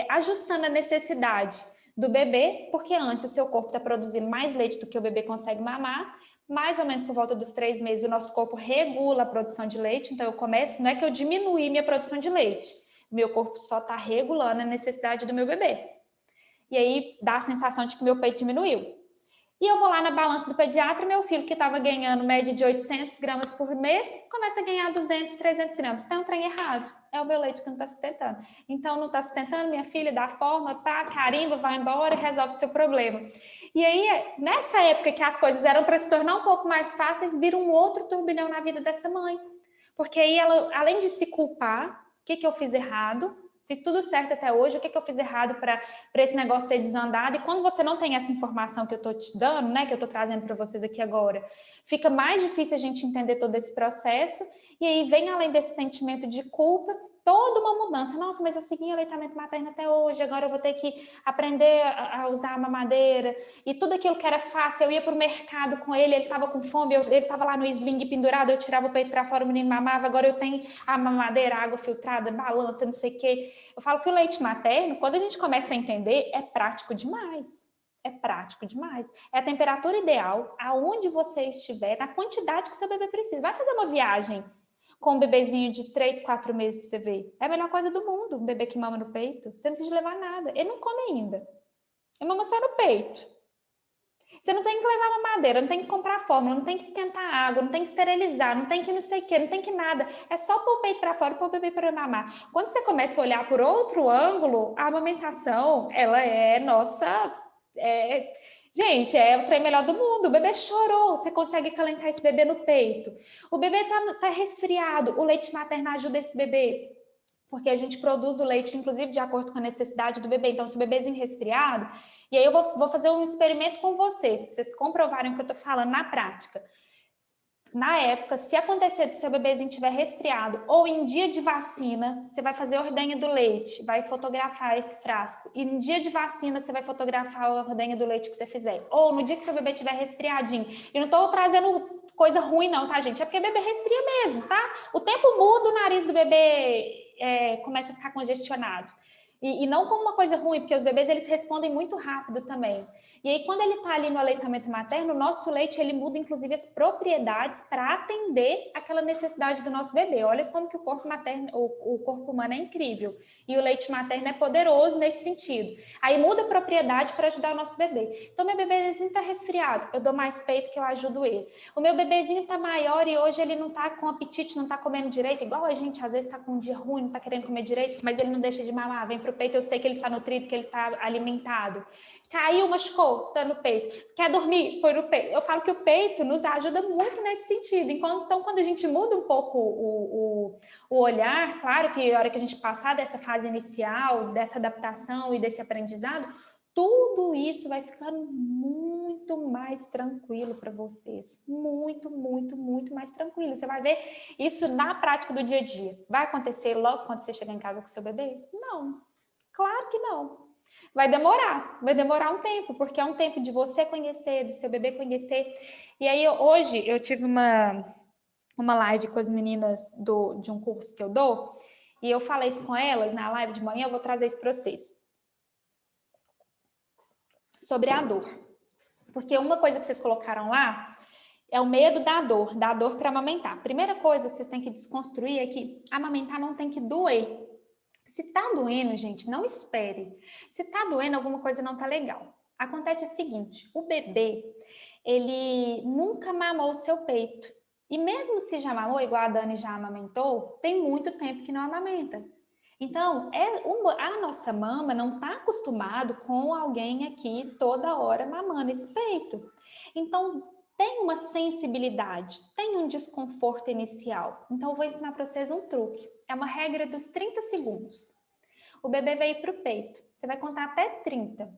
A: ajustando a necessidade do bebê, porque antes o seu corpo está produzindo mais leite do que o bebê consegue mamar, mais ou menos por volta dos 3 meses o nosso corpo regula a produção de leite, então eu começo, não é que eu diminui minha produção de leite, meu corpo só está regulando a necessidade do meu bebê. E aí dá a sensação de que meu peito diminuiu. E eu vou lá na balança do pediatra, meu filho que estava ganhando média de 800 gramas por mês, começa a ganhar 200, 300 gramas. Tem um trem errado. É o meu leite que não está sustentando. Então, não está sustentando, minha filha, dá forma, tá, carimba, vai embora e resolve o seu problema. E aí, nessa época que as coisas eram para se tornar um pouco mais fáceis, vira um outro turbilhão na vida dessa mãe. Porque aí ela, além de se culpar, o que eu fiz errado? Fiz tudo certo até hoje, o que eu fiz errado para esse negócio ter desandado? E quando você não tem essa informação que eu estou te dando, né, que eu estou trazendo para vocês aqui agora, fica mais difícil a gente entender todo esse processo, e aí vem, além desse sentimento de culpa, toda uma mudança. Nossa, mas eu segui aleitamento materno até hoje, agora eu vou ter que aprender a usar a mamadeira, e tudo aquilo que era fácil, eu ia para o mercado com ele estava com fome, ele estava lá no sling pendurado, eu tirava o peito para fora, o menino mamava, agora eu tenho a mamadeira, água filtrada, balança, não sei o quê. Eu falo que o leite materno, quando a gente começa a entender, é prático demais. É prático demais. É a temperatura ideal, aonde você estiver, na quantidade que seu bebê precisa. Vai fazer uma viagem com um bebezinho de 3, 4 meses para você ver. É a melhor coisa do mundo, um bebê que mama no peito. Você não precisa levar nada. Ele não come ainda. Ele mama só no peito. Você não tem que levar uma madeira, não tem que comprar fórmula, não tem que esquentar água, não tem que esterilizar, não tem que não sei o quê, não tem que nada. É só pôr o peito para fora e pôr o bebê para mamar. Quando você começa a olhar por outro ângulo, a amamentação, ela é nossa... Gente, é o trem melhor do mundo. O bebê chorou, você consegue calentar esse bebê no peito. O bebê tá resfriado, o leite materno ajuda esse bebê. Porque a gente produz o leite, inclusive, de acordo com a necessidade do bebê. Então, se o bebezinho resfriado... E aí eu vou fazer um experimento com vocês, para vocês comprovarem o que eu estou falando na prática. Na época, se acontecer de seu bebezinho estiver resfriado ou em dia de vacina, você vai fazer a ordenha do leite, vai fotografar esse frasco. E em dia de vacina, você vai fotografar a ordenha do leite que você fizer. Ou no dia que seu bebê estiver resfriadinho. E não estou trazendo coisa ruim não, tá, gente? É porque bebê resfria mesmo, tá? O tempo muda, o nariz do bebê começa a ficar congestionado. E não como uma coisa ruim, porque os bebês, eles respondem muito rápido também. E aí, quando ele está ali no aleitamento materno, o nosso leite, ele muda, inclusive, as propriedades para atender aquela necessidade do nosso bebê. Olha como que o corpo materno, o corpo humano é incrível. E o leite materno é poderoso nesse sentido. Aí muda a propriedade para ajudar o nosso bebê. Então, meu bebezinho está resfriado, eu dou mais peito que eu ajudo ele. O meu bebezinho está maior e hoje ele não está com apetite, não está comendo direito, igual a gente, às vezes está com um dia ruim, não está querendo comer direito, mas ele não deixa de mamar, vem pro peito, eu sei que ele está nutrido, que ele está alimentado. Caiu, machucou, tá no peito. Quer dormir? Põe no peito. Eu falo que o peito nos ajuda muito nesse sentido. Então, quando a gente muda um pouco o olhar, claro que a hora que a gente passar dessa fase inicial, dessa adaptação e desse aprendizado, tudo isso vai ficando muito mais tranquilo para vocês. Muito, muito, muito mais tranquilo. Você vai ver isso na prática do dia a dia. Vai acontecer logo quando você chegar em casa com seu bebê? Não. Claro que não. Vai demorar um tempo, porque é um tempo de você conhecer, do seu bebê conhecer. E aí, hoje, eu tive uma live com as meninas de um curso que eu dou, e eu falei isso com elas na live de manhã, eu vou trazer isso para vocês. Sobre a dor. Porque uma coisa que vocês colocaram lá é o medo da dor para amamentar. Primeira coisa que vocês têm que desconstruir é que amamentar não tem que doer. Se tá doendo, gente, não espere. Se tá doendo, alguma coisa não tá legal. Acontece o seguinte, o bebê, ele nunca mamou o seu peito. E mesmo se já mamou, igual a Dani já amamentou, tem muito tempo que não amamenta. Então, a nossa mama não tá acostumado com alguém aqui toda hora mamando esse peito. Então, tem uma sensibilidade, tem um desconforto inicial. Então, eu vou ensinar para vocês um truque. É uma regra dos 30 segundos. O bebê veio para o peito. Você vai contar até 30.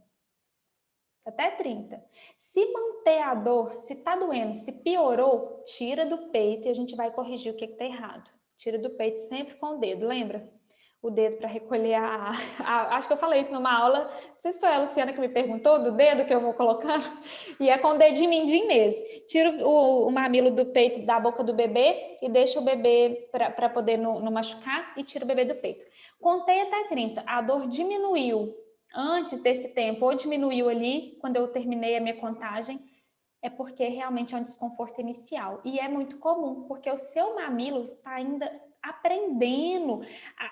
A: Até 30. Se manter a dor, se tá doendo, se piorou, tira do peito e a gente vai corrigir o que tá errado. Tira do peito sempre com o dedo, lembra? O dedo para recolher acho que eu falei isso numa aula, não sei se foi a Luciana que me perguntou, do dedo que eu vou colocando, e é com o dedinho mindinho mesmo. Tira o mamilo do peito, da boca do bebê e deixa o bebê para poder não machucar e tira o bebê do peito. Contei até 30, a dor diminuiu antes desse tempo, ou diminuiu ali, quando eu terminei a minha contagem, é porque realmente é um desconforto inicial. E é muito comum, porque o seu mamilo está ainda aprendendo.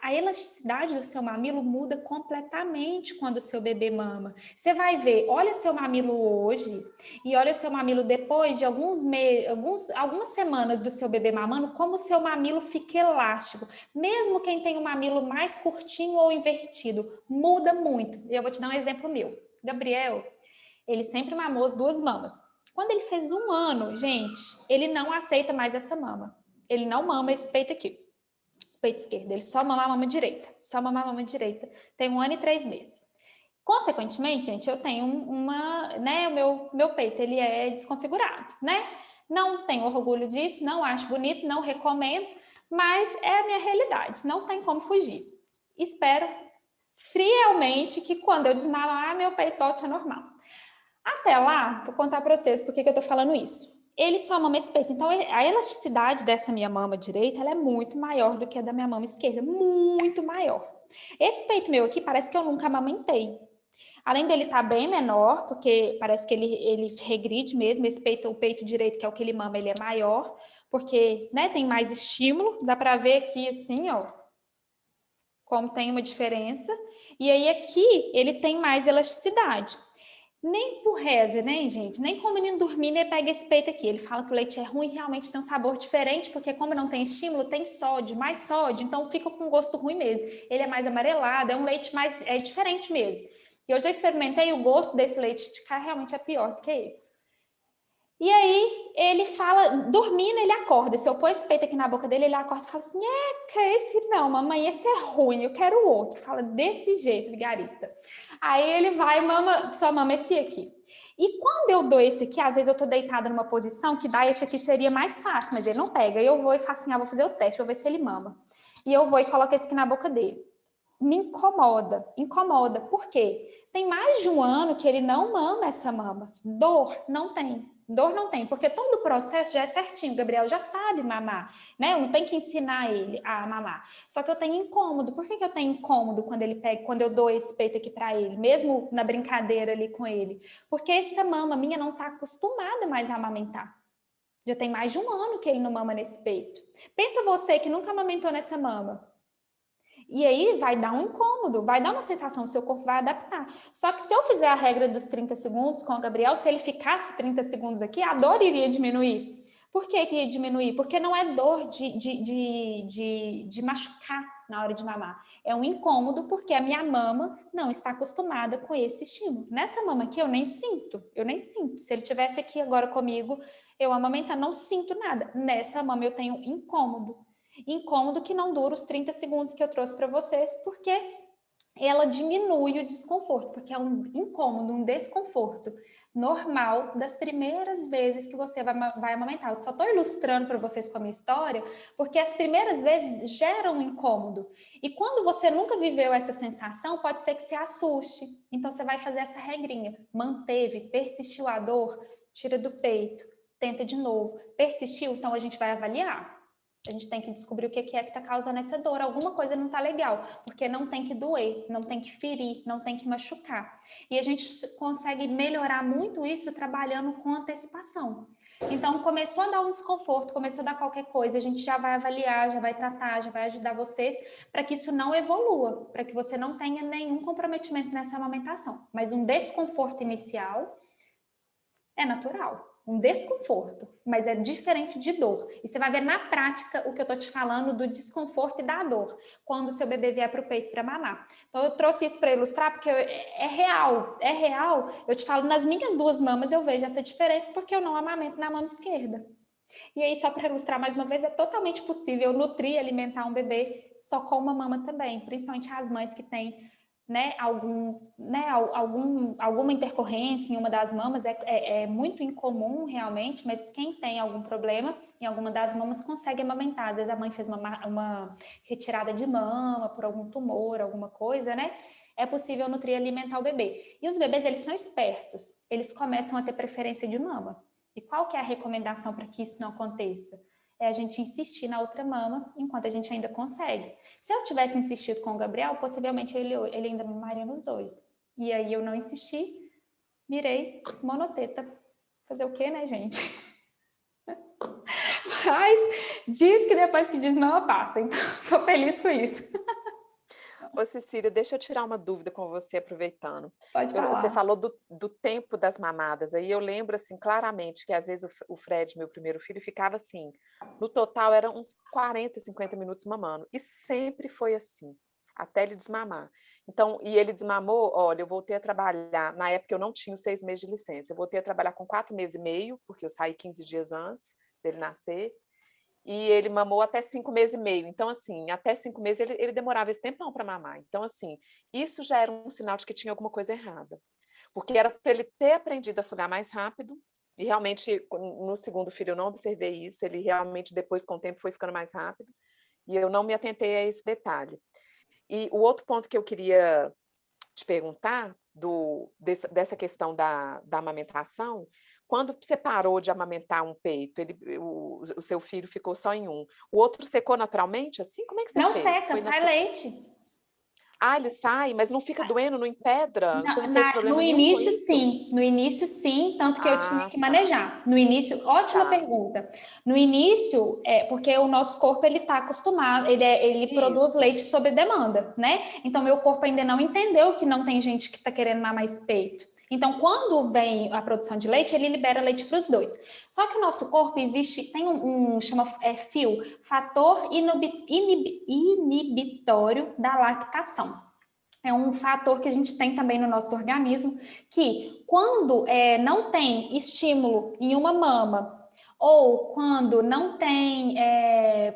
A: A elasticidade do seu mamilo muda completamente quando o seu bebê mama. Você vai ver, olha seu mamilo hoje e olha seu mamilo depois de algumas semanas do seu bebê mamando, como o seu mamilo fica elástico. Mesmo quem tem um mamilo mais curtinho ou invertido, muda muito. Eu vou te dar um exemplo meu. Gabriel, ele sempre mamou as duas mamas. Quando ele fez 1 ano, gente, ele não aceita mais essa mama. Ele não mama esse peito aqui. Peito esquerdo, ele só mama a mama direita, só mama a mama direita, tem 1 ano e 3 meses. Consequentemente, gente, eu tenho o meu peito, ele é desconfigurado, né? Não tenho orgulho disso, não acho bonito, não recomendo, mas é a minha realidade, não tem como fugir. Espero friamente que quando eu desmamar, meu peito volte ao normal. Até lá, vou contar para vocês por que eu tô falando isso. Ele só mama esse peito. Então, a elasticidade dessa minha mama direita, ela é muito maior do que a da minha mama esquerda. Muito maior. Esse peito meu aqui parece que eu nunca amamentei. Além dele estar bem menor, porque parece que ele regride mesmo. O peito direito, que é o que ele mama, ele é maior. Porque, né, tem mais estímulo. Dá para ver aqui assim, ó, como tem uma diferença. E aí aqui, ele tem mais elasticidade. Nem por reza, né, gente? Nem como o menino dormindo, ele pega esse peito aqui. Ele fala que o leite é ruim, realmente tem um sabor diferente, porque como não tem estímulo, tem sódio, mais sódio, então fica com gosto ruim mesmo. Ele é mais amarelado, é um leite mais, é diferente mesmo. E eu já experimentei, o gosto desse leite de cá realmente é pior do que esse. E aí, ele fala, dormindo, ele acorda. Se eu pôr esse peito aqui na boca dele, ele acorda e fala assim, que esse não, mamãe, esse é ruim, eu quero o outro. Fala desse jeito, vigarista. Aí ele vai e só mama esse aqui. E quando eu dou esse aqui, às vezes eu tô deitada numa posição que dar esse aqui seria mais fácil, mas ele não pega. Eu vou e faço assim, vou fazer o teste, vou ver se ele mama. E eu vou e coloco esse aqui na boca dele. Me incomoda. Por quê? Tem mais de 1 ano que ele não mama essa mama. Dor não tem, porque todo o processo já é certinho. O Gabriel já sabe mamar, né? Eu não tenho que ensinar ele a mamar. Só que eu tenho incômodo. Por que eu tenho incômodo quando eu dou esse peito aqui para ele, mesmo na brincadeira ali com ele? Porque essa mama minha não está acostumada mais a amamentar. Já tem mais de 1 ano que ele não mama nesse peito. Pensa você que nunca amamentou nessa mama. E aí vai dar um incômodo, vai dar uma sensação, o seu corpo vai adaptar. Só que se eu fizer a regra dos 30 segundos com o Gabriel, se ele ficasse 30 segundos aqui, a dor iria diminuir. Por que ia diminuir? Porque não é dor de machucar na hora de mamar. É um incômodo porque a minha mama não está acostumada com esse estímulo. Nessa mama aqui eu nem sinto. Se ele tivesse aqui agora comigo, eu amamentando, não sinto nada. Nessa mama eu tenho incômodo. Incômodo que não dura os 30 segundos que eu trouxe para vocês, porque ela diminui o desconforto, porque é um incômodo, um desconforto normal das primeiras vezes que você vai amamentar. Eu só estou ilustrando para vocês com a minha história, porque as primeiras vezes geram um incômodo. E quando você nunca viveu essa sensação, pode ser que se assuste. Então você vai fazer essa regrinha. Manteve, persistiu a dor, tira do peito, tenta de novo. Persistiu, então a gente vai avaliar. A gente tem que descobrir o que é que está causando essa dor. Alguma coisa não está legal, porque não tem que doer, não tem que ferir, não tem que machucar. E a gente consegue melhorar muito isso trabalhando com antecipação. Então, começou a dar um desconforto, começou a dar qualquer coisa, a gente já vai avaliar, já vai tratar, já vai ajudar vocês para que isso não evolua, para que você não tenha nenhum comprometimento nessa amamentação. Mas um desconforto inicial é natural. um desconforto, mas é diferente de dor. E você vai ver na prática o que eu tô te falando do desconforto e da dor, quando o seu bebê vier para o peito para mamar. Então, eu trouxe isso para ilustrar, porque é real. Eu te falo, nas minhas duas mamas eu vejo essa diferença, porque eu não amamento na mama esquerda. E aí, só para ilustrar mais uma vez, é totalmente possível nutrir e alimentar um bebê só com uma mama também, principalmente as mães que têm, né, alguma intercorrência em uma das mamas, é muito incomum realmente, mas quem tem algum problema em alguma das mamas consegue amamentar. Às vezes a mãe fez uma retirada de mama por algum tumor, alguma coisa, né? É possível nutrir e alimentar o bebê. E os bebês, eles são espertos, eles começam a ter preferência de mama. E qual que é a recomendação para que isso não aconteça? É a gente insistir na outra mama enquanto a gente ainda consegue. Se eu tivesse insistido com o Gabriel, possivelmente ele ainda mamaria nos dois. E aí eu não insisti, virei monoteta. Fazer o quê, né, gente? Mas diz que depois que desmama passa, então tô feliz com isso.
B: Ô, Cecília, deixa eu tirar uma dúvida com você, aproveitando.
A: Pode falar.
B: Você falou do tempo das mamadas, aí eu lembro, assim, claramente, que às vezes o Fred, meu primeiro filho, ficava assim, no total eram uns 40, 50 minutos mamando, e sempre foi assim, até ele desmamar. Então, e ele desmamou, olha, eu voltei a trabalhar, na época eu não tinha os 6 meses de licença, eu voltei a trabalhar com 4 meses e meio, porque eu saí 15 dias antes dele nascer, e ele mamou até 5 meses e meio. Então, assim, até 5 meses ele demorava esse tempão para mamar. Então, assim, isso já era um sinal de que tinha alguma coisa errada. Porque era para ele ter aprendido a sugar mais rápido, e realmente, no segundo filho, eu não observei isso, ele realmente, depois, com o tempo, foi ficando mais rápido, e eu não me atentei a esse detalhe. E o outro ponto que eu queria te perguntar, dessa questão da amamentação, quando você parou de amamentar um peito, o seu filho ficou só em um, o outro secou naturalmente assim? Como é que você
A: Não
B: fez?
A: seca, sai leite.
B: Ah, ele sai, mas não fica doendo, não empedra? Você não teve
A: No
B: problema nenhum com
A: início,
B: isso?
A: sim. No início, sim, tanto que eu tinha que
B: Tá.
A: manejar. No início, ótima
B: Tá.
A: pergunta. No início, porque o nosso corpo, ele está acostumado, ele produz leite sob demanda, né? Então, meu corpo ainda não entendeu que não tem gente que está querendo mamar mais peito. Então, quando vem a produção de leite, ele libera leite para os dois. Só que o nosso corpo tem chama FIO, fator inibitório da lactação. É um fator que a gente tem também no nosso organismo, que quando não tem estímulo em uma mama, ou quando não tem,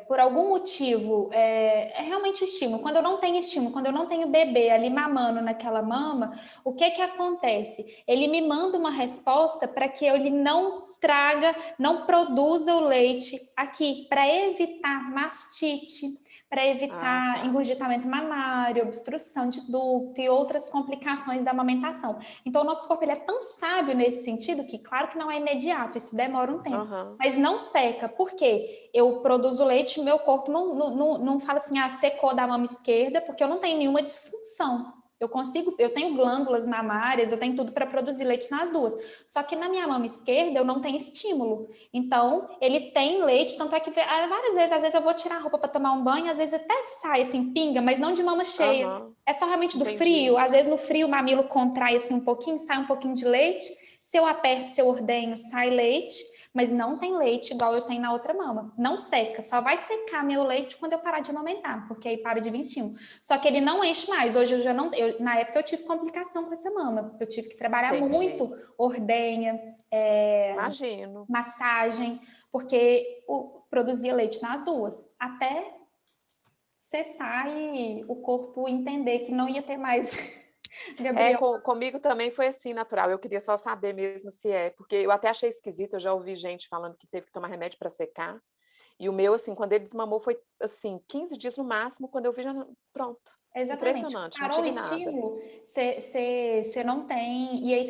A: por algum motivo, é realmente o estímulo. Quando eu não tenho estímulo, quando eu não tenho bebê ali mamando naquela mama, o que acontece? Ele me manda uma resposta para que ele não produza o leite aqui, para evitar mastite, para evitar engurgitamento mamário, obstrução de ducto e outras complicações da amamentação. Então, o nosso corpo ele é tão sábio nesse sentido que, claro que não é imediato, isso demora um tempo, mas não seca. Por quê? Eu produzo leite, meu corpo não fala assim, secou da mama esquerda, porque eu não tenho nenhuma disfunção. Eu tenho glândulas mamárias, eu tenho tudo para produzir leite nas duas. Só que na minha mama esquerda eu não tenho estímulo. Então, ele tem leite, tanto é que várias vezes, às vezes eu vou tirar a roupa para tomar um banho, às vezes até sai assim, pinga, mas não de mama cheia. É só realmente do frio. Às vezes no frio o mamilo contrai assim um pouquinho, sai um pouquinho de leite. Se eu aperto, se eu ordenho, sai leite. Mas não tem leite igual eu tenho na outra mama. Não seca, só vai secar meu leite quando eu parar de amamentar, porque aí para de vir estímulo. Só que ele não enche mais. Hoje eu já não. Na época eu tive complicação com essa mama. Eu tive que trabalhar muito ordenha,
B: imagino,
A: massagem, porque produzia leite nas duas. Até cessar e o corpo entender que não ia ter mais. Gabriel.
B: Comigo também foi assim, natural. Eu queria só saber mesmo se porque eu até achei esquisito, eu já ouvi gente falando que teve que tomar remédio para secar. E o meu, assim, quando ele desmamou, foi assim, 15 dias no máximo, quando eu vi, já pronto.
A: Exatamente.
B: Impressionante,
A: Parou
B: não
A: o
B: tive nada.
A: estímulo, você não tem. E aí,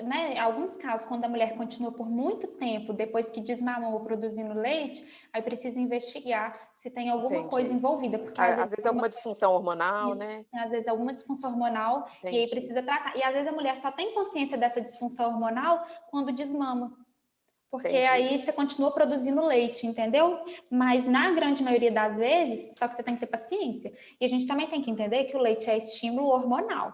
A: né, em alguns casos, quando a mulher continua por muito tempo, depois que desmamou produzindo leite, aí precisa investigar se tem alguma coisa envolvida. Porque
B: às vezes alguma disfunção hormonal, né?
A: Às vezes alguma disfunção hormonal, e aí precisa tratar. E às vezes a mulher só tem consciência dessa disfunção hormonal quando desmama. Porque aí você continua produzindo leite, entendeu? Mas na grande maioria das vezes, só que você tem que ter paciência. E a gente também tem que entender que o leite é estímulo hormonal.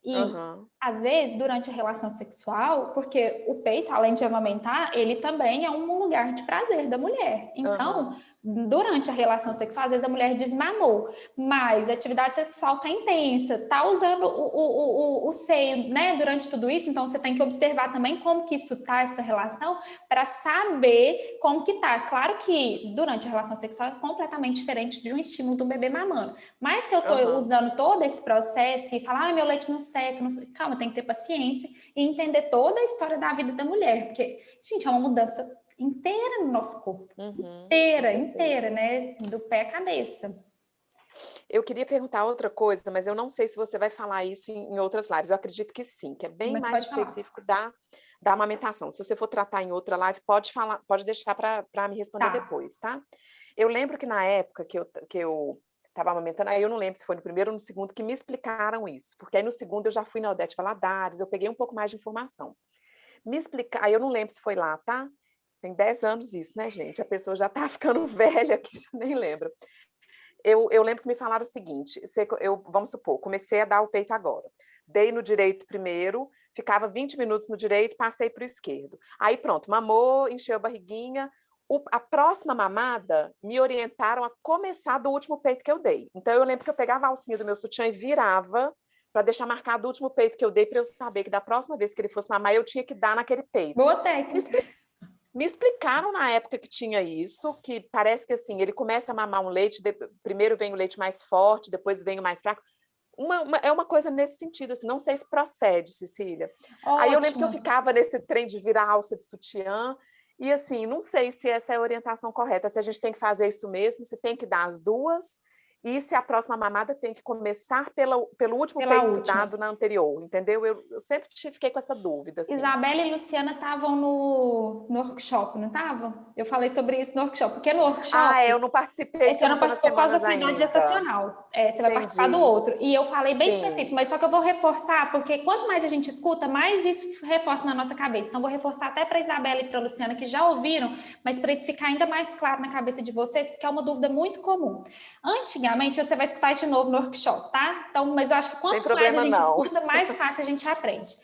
A: E,
B: Aham.
A: às vezes, durante a relação sexual, porque o peito, além de amamentar, ele também é um lugar de prazer da mulher. Então,
B: Aham.
A: durante a relação sexual, às vezes a mulher desmamou, mas a atividade sexual tá intensa, tá usando o seio, né, durante tudo isso, então você tem que observar também como que isso tá, essa relação, para saber como que tá. Claro que durante a relação sexual é completamente diferente de um estímulo do bebê mamando, mas se eu tô
B: Aham.
A: usando todo esse processo e falar, meu leite não seca, não sei, calma, tem que ter paciência e entender toda a história da vida da mulher, porque, gente, é uma mudança inteira no nosso corpo.
B: Uhum, com
A: Inteira,
B: certeza.
A: inteira, né? Do pé à cabeça.
B: Eu queria perguntar outra coisa, mas eu não sei se você vai falar isso em outras lives. Eu acredito que sim, que é bem
A: Mas
B: mais
A: pode falar.
B: específico da amamentação. Se você for tratar em outra live, pode falar, pode deixar para me responder
A: Tá.
B: depois, tá? Eu lembro que na época que eu estava amamentando, aí eu não lembro se foi no primeiro ou no segundo que me explicaram isso, porque aí no segundo eu já fui na Odete Valadares, eu peguei um pouco mais de informação. Me explicar, aí eu não lembro se foi lá, tá? Tem 10 anos isso, né, gente? A pessoa já tá ficando velha aqui, já nem lembra. Eu lembro que me falaram o seguinte, vamos supor, comecei a dar o peito agora. Dei no direito primeiro, ficava 20 minutos no direito, passei para o esquerdo. Aí pronto, mamou, encheu a barriguinha. A próxima mamada, me orientaram a começar do último peito que eu dei. Então eu lembro que eu pegava a alcinha do meu sutiã e virava para deixar marcado o último peito que eu dei, para eu saber que da próxima vez que ele fosse mamar, eu tinha que dar naquele peito.
A: Boa
B: Me
A: técnica.
B: me explicaram na época que tinha isso, que parece que assim, ele começa a mamar um leite, primeiro vem o leite mais forte, depois vem o mais fraco. É uma coisa nesse sentido, assim, não sei se procede, Cecília. Aí eu lembro que eu
A: Ótimo.
B: ficava nesse trem de virar alça de sutiã, e assim, não sei se essa é a orientação correta, se a gente tem que fazer isso mesmo, se tem que dar as duas, e se a próxima mamada tem que começar pelo último
A: Pela
B: peito
A: última.
B: dado na anterior, entendeu? Eu sempre fiquei com essa dúvida, assim.
A: Isabela e Luciana estavam no workshop, não estavam? Eu falei sobre isso no workshop, porque no workshop
B: Ah, eu não participei porque
A: você
B: eu não
A: não
B: estou nas
A: participou por causa da
B: semanas
A: sua idade
B: ainda.
A: gestacional. Você vai participar do
B: Entendi.
A: outro. E eu falei bem
B: Sim.
A: específico, mas só que eu vou reforçar, porque quanto mais a gente escuta, mais isso reforça na nossa cabeça. Então, vou reforçar até para a Isabela e para a Luciana, que já ouviram, mas para isso ficar ainda mais claro na cabeça de vocês, porque é uma dúvida muito comum. Antigamente, você vai escutar isso de novo no workshop, tá? Então, mas eu acho que
B: Sem
A: quanto mais a
B: problema,
A: gente
B: não.
A: escuta, mais fácil a gente aprende.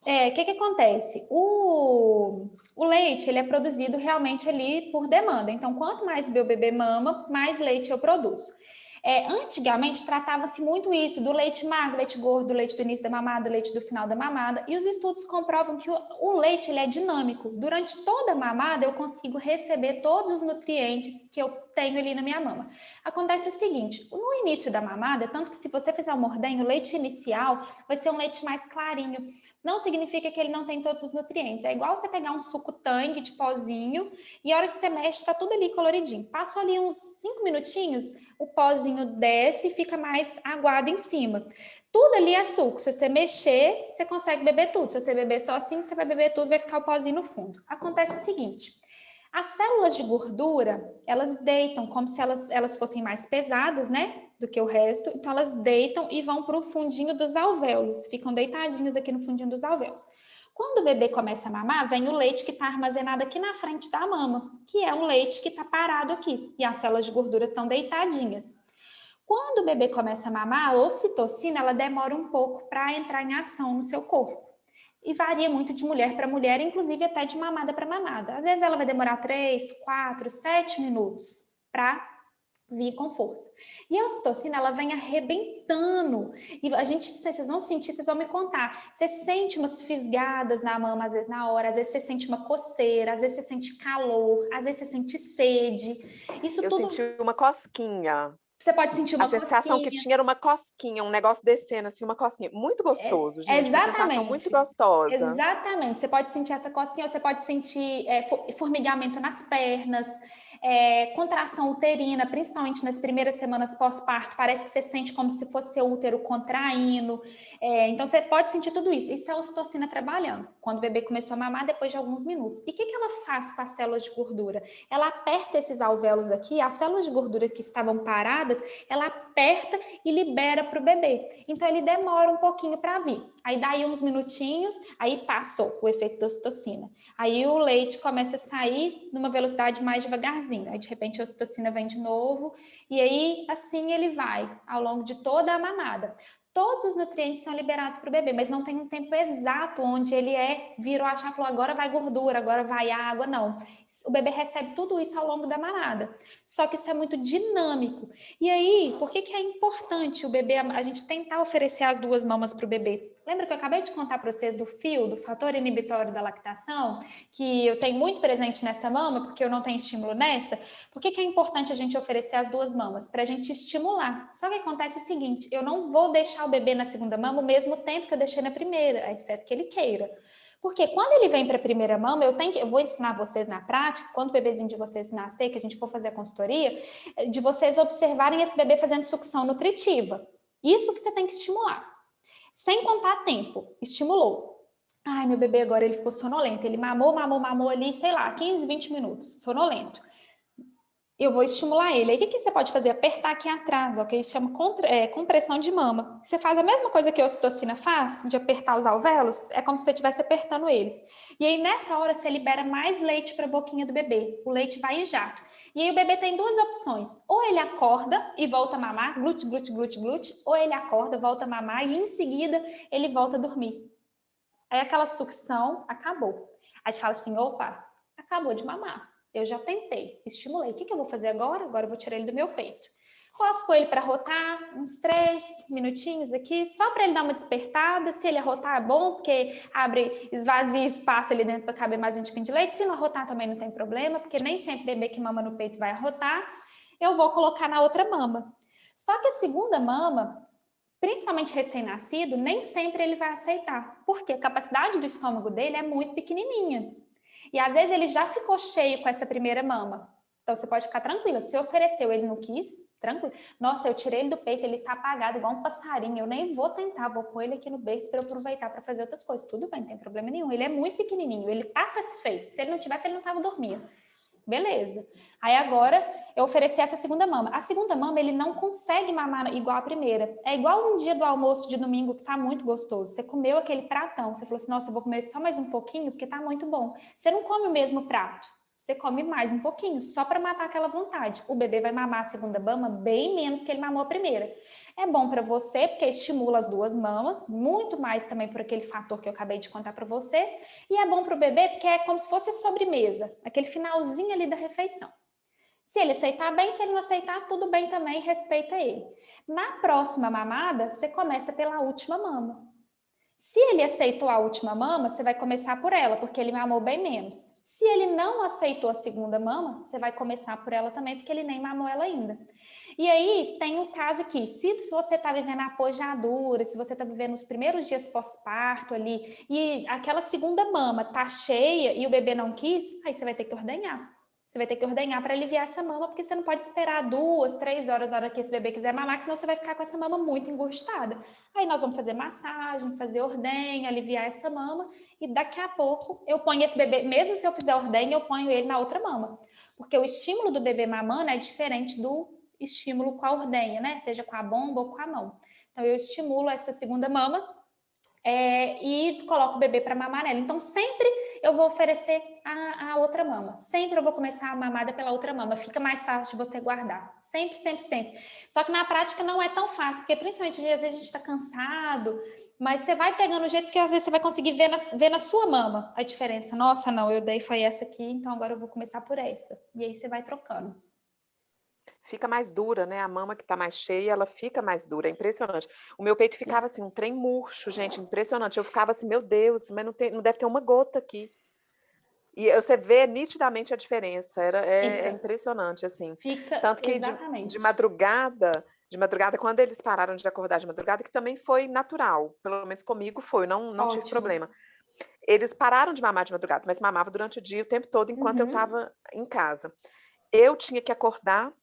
A: Que acontece? O leite, ele é produzido realmente ali por demanda. Então, quanto mais meu bebê mama, mais leite eu produzo. Antigamente, tratava-se muito isso, do leite magro, leite gordo, leite do início da mamada, leite do final da mamada, e os estudos comprovam que o leite ele é dinâmico. Durante toda a mamada, eu consigo receber todos os nutrientes que eu tenho ali na minha mama. Acontece o seguinte, no início da mamada, tanto que se você fizer um mordenho, o leite inicial vai ser um leite mais clarinho. Não significa que ele não tem todos os nutrientes. É igual você pegar um suco Tang de pozinho e a hora que você mexe, tá tudo ali coloridinho. Passa ali uns 5 minutinhos, o pozinho desce e fica mais aguado em cima. Tudo ali é suco. Se você mexer, você consegue beber tudo. Se você beber só assim, você vai beber tudo, vai ficar o pozinho no fundo. Acontece o seguinte, as células de gordura, elas deitam como se elas fossem mais pesadas, né? Do que o resto. Então, elas deitam e vão para o fundinho dos alvéolos. Ficam deitadinhas aqui no fundinho dos alvéolos. Quando o bebê começa a mamar, vem o leite que está armazenado aqui na frente da mama, que é um leite que está parado aqui. E as células de gordura estão deitadinhas. Quando o bebê começa a mamar, a ocitocina, ela demora um pouco para entrar em ação no seu corpo. E varia muito de mulher para mulher, inclusive até de mamada para mamada. Às vezes ela vai demorar 3, 4, 7 minutos para vir com força. E a ocitocina, ela vem arrebentando. E a gente, vocês vão sentir, vocês vão me contar. Você sente umas fisgadas na mama, às vezes na hora, às vezes você sente uma coceira, às vezes você sente calor, às vezes você sente sede. Isso
B: Eu
A: tudo,
B: senti uma cosquinha.
A: você pode sentir
B: A
A: uma
B: sensação que
A: cocinha.
B: tinha era uma cosquinha, um negócio descendo, assim, uma cosquinha. Muito gostoso, gente. Uma sensação muito
A: Exatamente.
B: gostosa.
A: Exatamente. Você pode sentir essa cosquinha, você pode sentir formigamento nas pernas, contração uterina, principalmente nas primeiras semanas pós-parto. Parece que você sente como se fosse seu útero contraindo. Então, você pode sentir tudo isso. Isso é a ocitocina trabalhando, quando o bebê começou a mamar depois de alguns minutos. E o que ela faz com as células de gordura? Ela aperta esses alvéolos aqui, as células de gordura que estavam paradas, ela aperta e libera para o bebê. Então, ele demora um pouquinho para vir. Aí, daí uns minutinhos, aí passou o efeito da ocitocina. Aí, o leite começa a sair numa velocidade mais devagarzinho. Aí, de repente, a ocitocina vem de novo. E aí, assim, ele vai ao longo de toda a mamada. todos os nutrientes são liberados para o bebê, mas não tem um tempo exato onde ele virou a chave e falou, agora vai gordura, agora vai água, não. O bebê recebe tudo isso ao longo da mamada. Só que isso é muito dinâmico. E aí, por que é importante o bebê, a gente tentar oferecer as 2 mamas para o bebê? Lembra que eu acabei de contar para vocês do FIO, do fator inibitório da lactação, que eu tenho muito presente nessa mama, porque eu não tenho estímulo nessa? Por que é importante a gente oferecer as 2 mamas? Para a gente estimular. Só que acontece o seguinte, eu não vou deixar o bebê na segunda mama o mesmo tempo que eu deixei na primeira, exceto que ele queira. Porque quando ele vem para a primeira mama, eu vou ensinar vocês na prática, quando o bebezinho de vocês nascer, que a gente for fazer a consultoria, de vocês observarem esse bebê fazendo sucção nutritiva. Isso que você tem que estimular. Sem contar tempo, estimulou. Ai, meu bebê agora ele ficou sonolento, ele mamou ali, sei lá, 15, 20 minutos, sonolento. Eu vou estimular ele. Aí o que você pode fazer? Apertar aqui atrás, ok? Isso chama compressão de mama. Você faz a mesma coisa que a ocitocina faz, de apertar os alvéolos, é como se você estivesse apertando eles. E aí nessa hora você libera mais leite para a boquinha do bebê. O leite vai em jato. E aí o bebê tem 2 opções. Ou ele acorda e volta a mamar, glute, glute, glute, glute, ou ele acorda, volta a mamar e em seguida ele volta a dormir. Aí aquela sucção acabou. Aí você fala assim, opa, acabou de mamar. Eu já tentei, estimulei. O que eu vou fazer agora? Agora eu vou tirar ele do meu peito. Posso pôr ele para rotar uns 3 minutinhos aqui, só para ele dar uma despertada. Se ele arrotar é bom, porque esvazia espaço ali dentro para caber mais um tiquinho de leite. Se não arrotar também não tem problema, porque nem sempre bebê que mama no peito vai arrotar. Eu vou colocar na outra mama. Só que a segunda mama, principalmente recém-nascido, nem sempre ele vai aceitar, porque a capacidade do estômago dele é muito pequenininha. E às vezes ele já ficou cheio com essa primeira mama. Então você pode ficar tranquila. Se ofereceu, ele não quis, tranquilo. Nossa, eu tirei ele do peito, ele tá apagado igual um passarinho. Eu nem vou tentar, vou pôr ele aqui no berço para eu aproveitar para fazer outras coisas. Tudo bem, não tem problema nenhum. Ele é muito pequenininho, ele tá satisfeito. Se ele não tivesse, ele não tava dormindo. Beleza. Aí agora eu ofereci essa segunda mama. A segunda mama ele não consegue mamar igual a primeira. É igual um dia do almoço de domingo que tá muito gostoso. Você comeu aquele pratão, você falou assim, nossa, eu vou comer só mais um pouquinho porque tá muito bom. Você não come o mesmo prato. Você come mais um pouquinho, só para matar aquela vontade. O bebê vai mamar a segunda mama bem menos que ele mamou a primeira. É bom para você, porque estimula as 2 mamas, muito mais também por aquele fator que eu acabei de contar para vocês. E é bom para o bebê, porque é como se fosse sobremesa, aquele finalzinho ali da refeição. Se ele aceitar bem, se ele não aceitar, tudo bem também, respeita ele. Na próxima mamada, você começa pela última mama. Se ele aceitou a última mama, você vai começar por ela, porque ele mamou bem menos. Se ele não aceitou a segunda mama, você vai começar por ela também, porque ele nem mamou ela ainda. E aí tem o caso que, se você está vivendo a apojadura, se você está vivendo os primeiros dias pós-parto ali, e aquela segunda mama tá cheia e o bebê não quis, aí você vai ter que ordenhar. Você vai ter que ordenhar para aliviar essa mama, porque você não pode esperar 2, 3 horas, a hora que esse bebê quiser mamar, senão você vai ficar com essa mama muito engurgitada. Aí nós vamos fazer massagem, fazer ordenha, aliviar essa mama, e daqui a pouco eu ponho esse bebê, mesmo se eu fizer ordenha, eu ponho ele na outra mama. Porque o estímulo do bebê mamando é diferente do estímulo com a ordenha, né? Seja com a bomba ou com a mão. Então eu estimulo essa segunda mama, e coloco o bebê para mamar nela. Então, sempre eu vou oferecer a outra mama. Sempre eu vou começar a mamada pela outra mama. Fica mais fácil de você guardar. Sempre, sempre, sempre. Só que na prática não é tão fácil, porque principalmente às vezes a gente está cansado, mas você vai pegando o jeito que às vezes você vai conseguir ver na sua mama a diferença. Nossa, não, eu dei foi essa aqui, então agora eu vou começar por essa. E aí você vai trocando.
B: Fica mais dura, né? A mama que tá mais cheia, ela fica mais dura, é impressionante. O meu peito ficava assim, um trem murcho, gente, impressionante. Eu ficava assim, meu Deus, mas não deve ter uma gota aqui. E você vê nitidamente a diferença, é impressionante, assim.
A: Fica,
B: Tanto que
A: exatamente.
B: de madrugada, quando eles pararam de acordar de madrugada, que também foi natural, pelo menos comigo foi, não tive problema. Eles pararam de mamar de madrugada, mas mamava durante o dia, o tempo todo, enquanto eu estava em casa. Eu tinha que acordar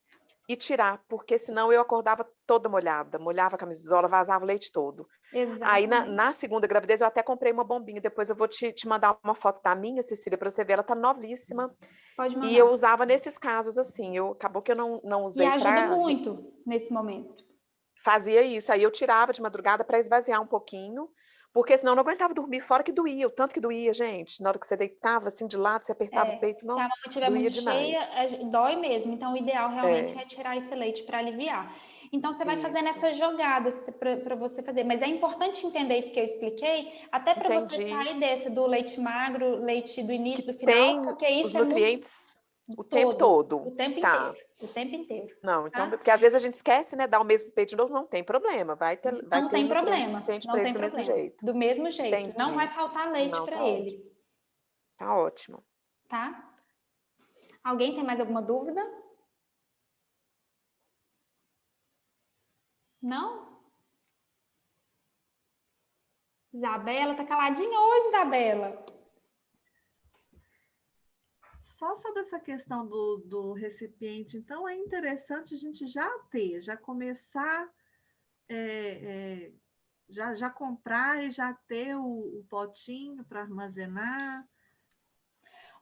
B: e tirar, porque senão eu acordava toda molhada, molhava a camisola, vazava o leite todo. Aí na segunda gravidez eu até comprei uma bombinha, depois eu vou te mandar uma foto da minha, Cecília, para você ver, ela tá novíssima.
A: Pode mandar.
B: E eu usava nesses casos assim, acabou que eu não usei.
A: E ajuda muito nesse momento.
B: Fazia isso, aí eu tirava de madrugada para esvaziar um pouquinho, Porque senão eu não aguentava dormir, fora que doía, o tanto que doía, gente. Na hora que você deitava assim de lado, você apertava o peito,
A: Se
B: não,
A: a mama estiver
B: doía
A: muito
B: demais.
A: cheia, dói mesmo. Então, o ideal realmente
B: É,
A: é tirar esse leite para aliviar. Então, você vai fazendo
B: isso.
A: essas jogadas para você fazer. Mas é importante entender isso que eu expliquei, até para você
B: Entendi.
A: sair desse do leite magro, leite do
B: Que
A: início, do final,
B: tem
A: porque
B: os
A: isso é muito
B: nutrientes o tempo
A: todos,
B: todo.
A: o tempo
B: Tá.
A: inteiro, o tempo inteiro,
B: Não, então,
A: tá?
B: porque às vezes a gente esquece, né? Dá o mesmo peito de novo, não tem problema. Vai
A: Não
B: ter
A: tem
B: nutriente
A: problema,
B: suficiente
A: não
B: para ele
A: tem
B: do mesmo
A: problema.
B: jeito.
A: Do mesmo jeito, não vai
B: Entendi.
A: faltar leite
B: Não,
A: para
B: tá
A: ele,
B: ótimo. Tá ótimo.
A: tá? Alguém tem mais alguma dúvida? Não? Isabela, tá caladinha hoje, Isabela?
C: Só sobre essa questão do recipiente, então é interessante a gente já começar, já comprar e já ter o potinho para armazenar, de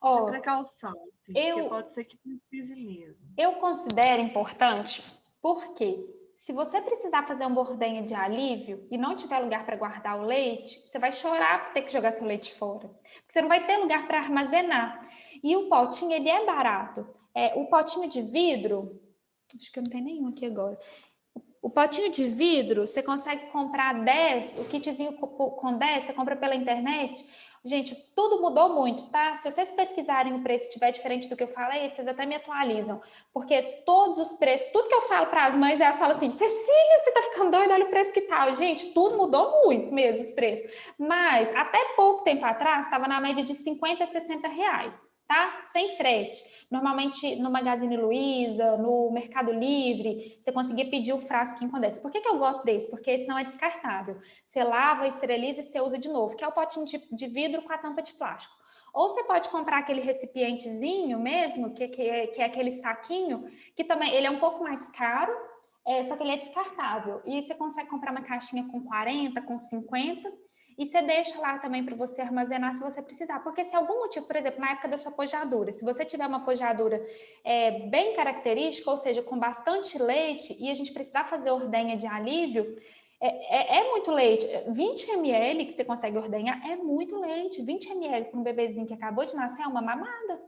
A: Ó,
C: precaução, assim, porque
A: eu
C: pode ser que precise mesmo.
A: Eu considero importante porque se você precisar fazer uma ordenha de alívio e não tiver lugar para guardar o leite, você vai chorar por ter que jogar seu leite fora. Porque você não vai ter lugar para armazenar. E o potinho, ele é barato. O potinho de vidro, acho que eu não tenho nenhum aqui agora. O potinho de vidro, você consegue comprar 10, o kitzinho com 10, você compra pela internet. Gente, tudo mudou muito, tá? Se vocês pesquisarem o preço e estiver diferente do que eu falei, vocês até me atualizam. Porque todos os preços, tudo que eu falo para as mães, elas falam assim, Cecília, você tá ficando doida, olha o preço que tá. Gente, tudo mudou muito mesmo, os preços. Mas, até pouco tempo atrás, estava na média de 50 a 60 reais. Tá? Sem frete. Normalmente no Magazine Luiza, no Mercado Livre, você conseguia pedir o frasquinho com 10. Por que eu gosto desse? Porque esse não é descartável. Você lava, esteriliza e você usa de novo, que é o potinho de vidro com a tampa de plástico. Ou você pode comprar aquele recipientezinho mesmo, que é aquele saquinho, que também ele é um pouco mais caro, só que ele é descartável. E você consegue comprar uma caixinha com 40, com 50, e você deixa lá também para você armazenar se você precisar. Porque se algum motivo, por exemplo, na época da sua pojadura, se você tiver uma pojadura bem característica, ou seja, com bastante leite, e a gente precisar fazer ordenha de alívio, é muito leite. 20 ml que você consegue ordenhar é muito leite. 20 ml para um bebezinho que acabou de nascer é uma mamada.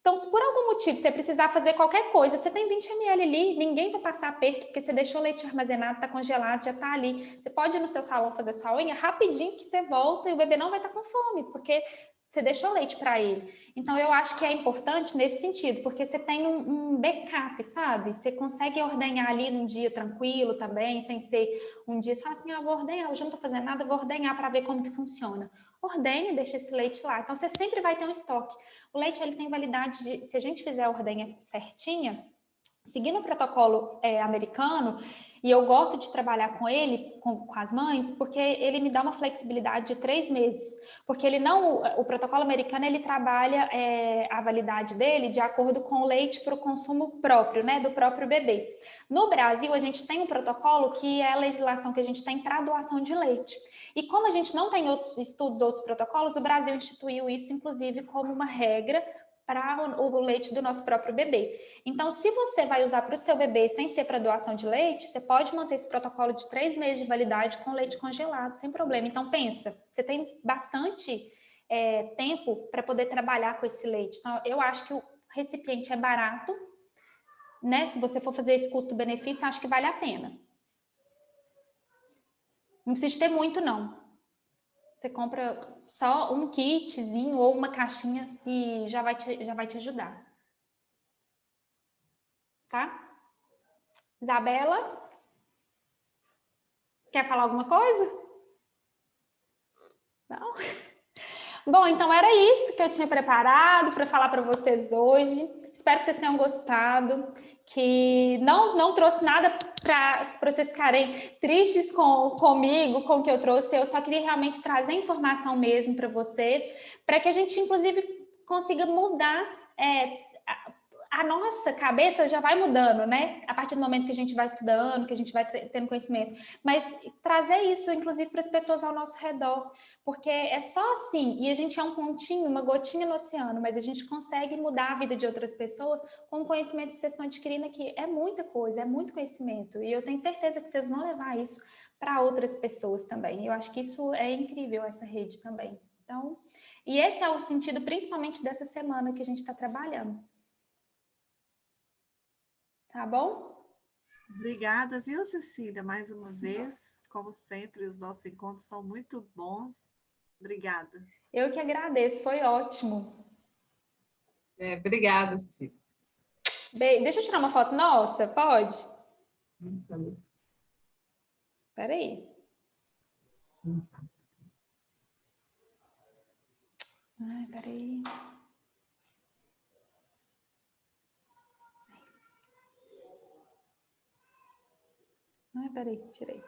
A: Então, se por algum motivo você precisar fazer qualquer coisa, você tem 20 ml ali, ninguém vai passar aperto, porque você deixou o leite armazenado, está congelado, já está ali. Você pode ir no seu salão fazer sua unha rapidinho que você volta e o bebê não vai estar com fome, porque você deixou leite para ele. Então, eu acho que é importante nesse sentido, porque você tem um backup, sabe? Você consegue ordenhar ali num dia tranquilo também, sem ser um dia, você fala assim, vou ordenhar, hoje eu não estou fazendo nada, vou ordenhar para ver como que funciona. Ordenha, deixa esse leite lá. Então, você sempre vai ter um estoque. O leite, ele tem validade de, se a gente fizer a ordenha certinha, seguindo o protocolo americano, e eu gosto de trabalhar com ele, com as mães, porque ele me dá uma flexibilidade de 3 meses. Porque ele não, o protocolo americano, ele trabalha a validade dele de acordo com o leite para o consumo próprio, né, do próprio bebê. No Brasil, a gente tem um protocolo que é a legislação que a gente tem para doação de leite. E como a gente não tem outros estudos, outros protocolos, o Brasil instituiu isso, inclusive, como uma regra para o leite do nosso próprio bebê. Então, se você vai usar para o seu bebê sem ser para doação de leite, você pode manter esse protocolo de 3 meses de validade com leite congelado, sem problema. Então, pensa, você tem bastante tempo para poder trabalhar com esse leite. Então, eu acho que o recipiente é barato, né? Se você for fazer esse custo-benefício, eu acho que vale a pena. Não precisa ter muito, não. Você compra só um kitzinho ou uma caixinha e já vai te ajudar. Tá? Isabela? Quer falar alguma coisa? Não? Bom, então era isso que eu tinha preparado para falar para vocês hoje. Espero que vocês tenham gostado, que não trouxe nada para vocês ficarem tristes comigo, com o que eu trouxe. Eu só queria realmente trazer informação mesmo para vocês, para que a gente, inclusive, consiga mudar a nossa cabeça já vai mudando, né? A partir do momento que a gente vai estudando, que a gente vai tendo conhecimento. Mas trazer isso, inclusive, para as pessoas ao nosso redor. Porque é só assim, e a gente é um pontinho, uma gotinha no oceano, mas a gente consegue mudar a vida de outras pessoas com o conhecimento que vocês estão adquirindo aqui. É muita coisa, é muito conhecimento. E eu tenho certeza que vocês vão levar isso para outras pessoas também. Eu acho que isso é incrível, essa rede também. Então, e esse é o sentido principalmente dessa semana que a gente está trabalhando. Tá bom?
C: Obrigada, viu, Cecília, mais uma vez. Como sempre, os nossos encontros são muito bons. Obrigada.
A: Eu que agradeço, foi ótimo.
D: Obrigada, Cecília.
A: Deixa eu tirar uma foto nossa, pode? Espera aí. Ai, peraí. Ai, peraí, tirei.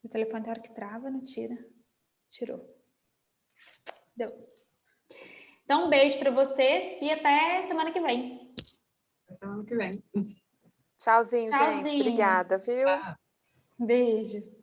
A: O telefone tem hora que trava, não tira. Tirou. Deu. Então, um beijo para vocês e até semana que vem.
D: Até ano que vem.
B: Tchauzinho, gente.
A: Tchauzinho.
B: Obrigada, viu?
A: Beijo.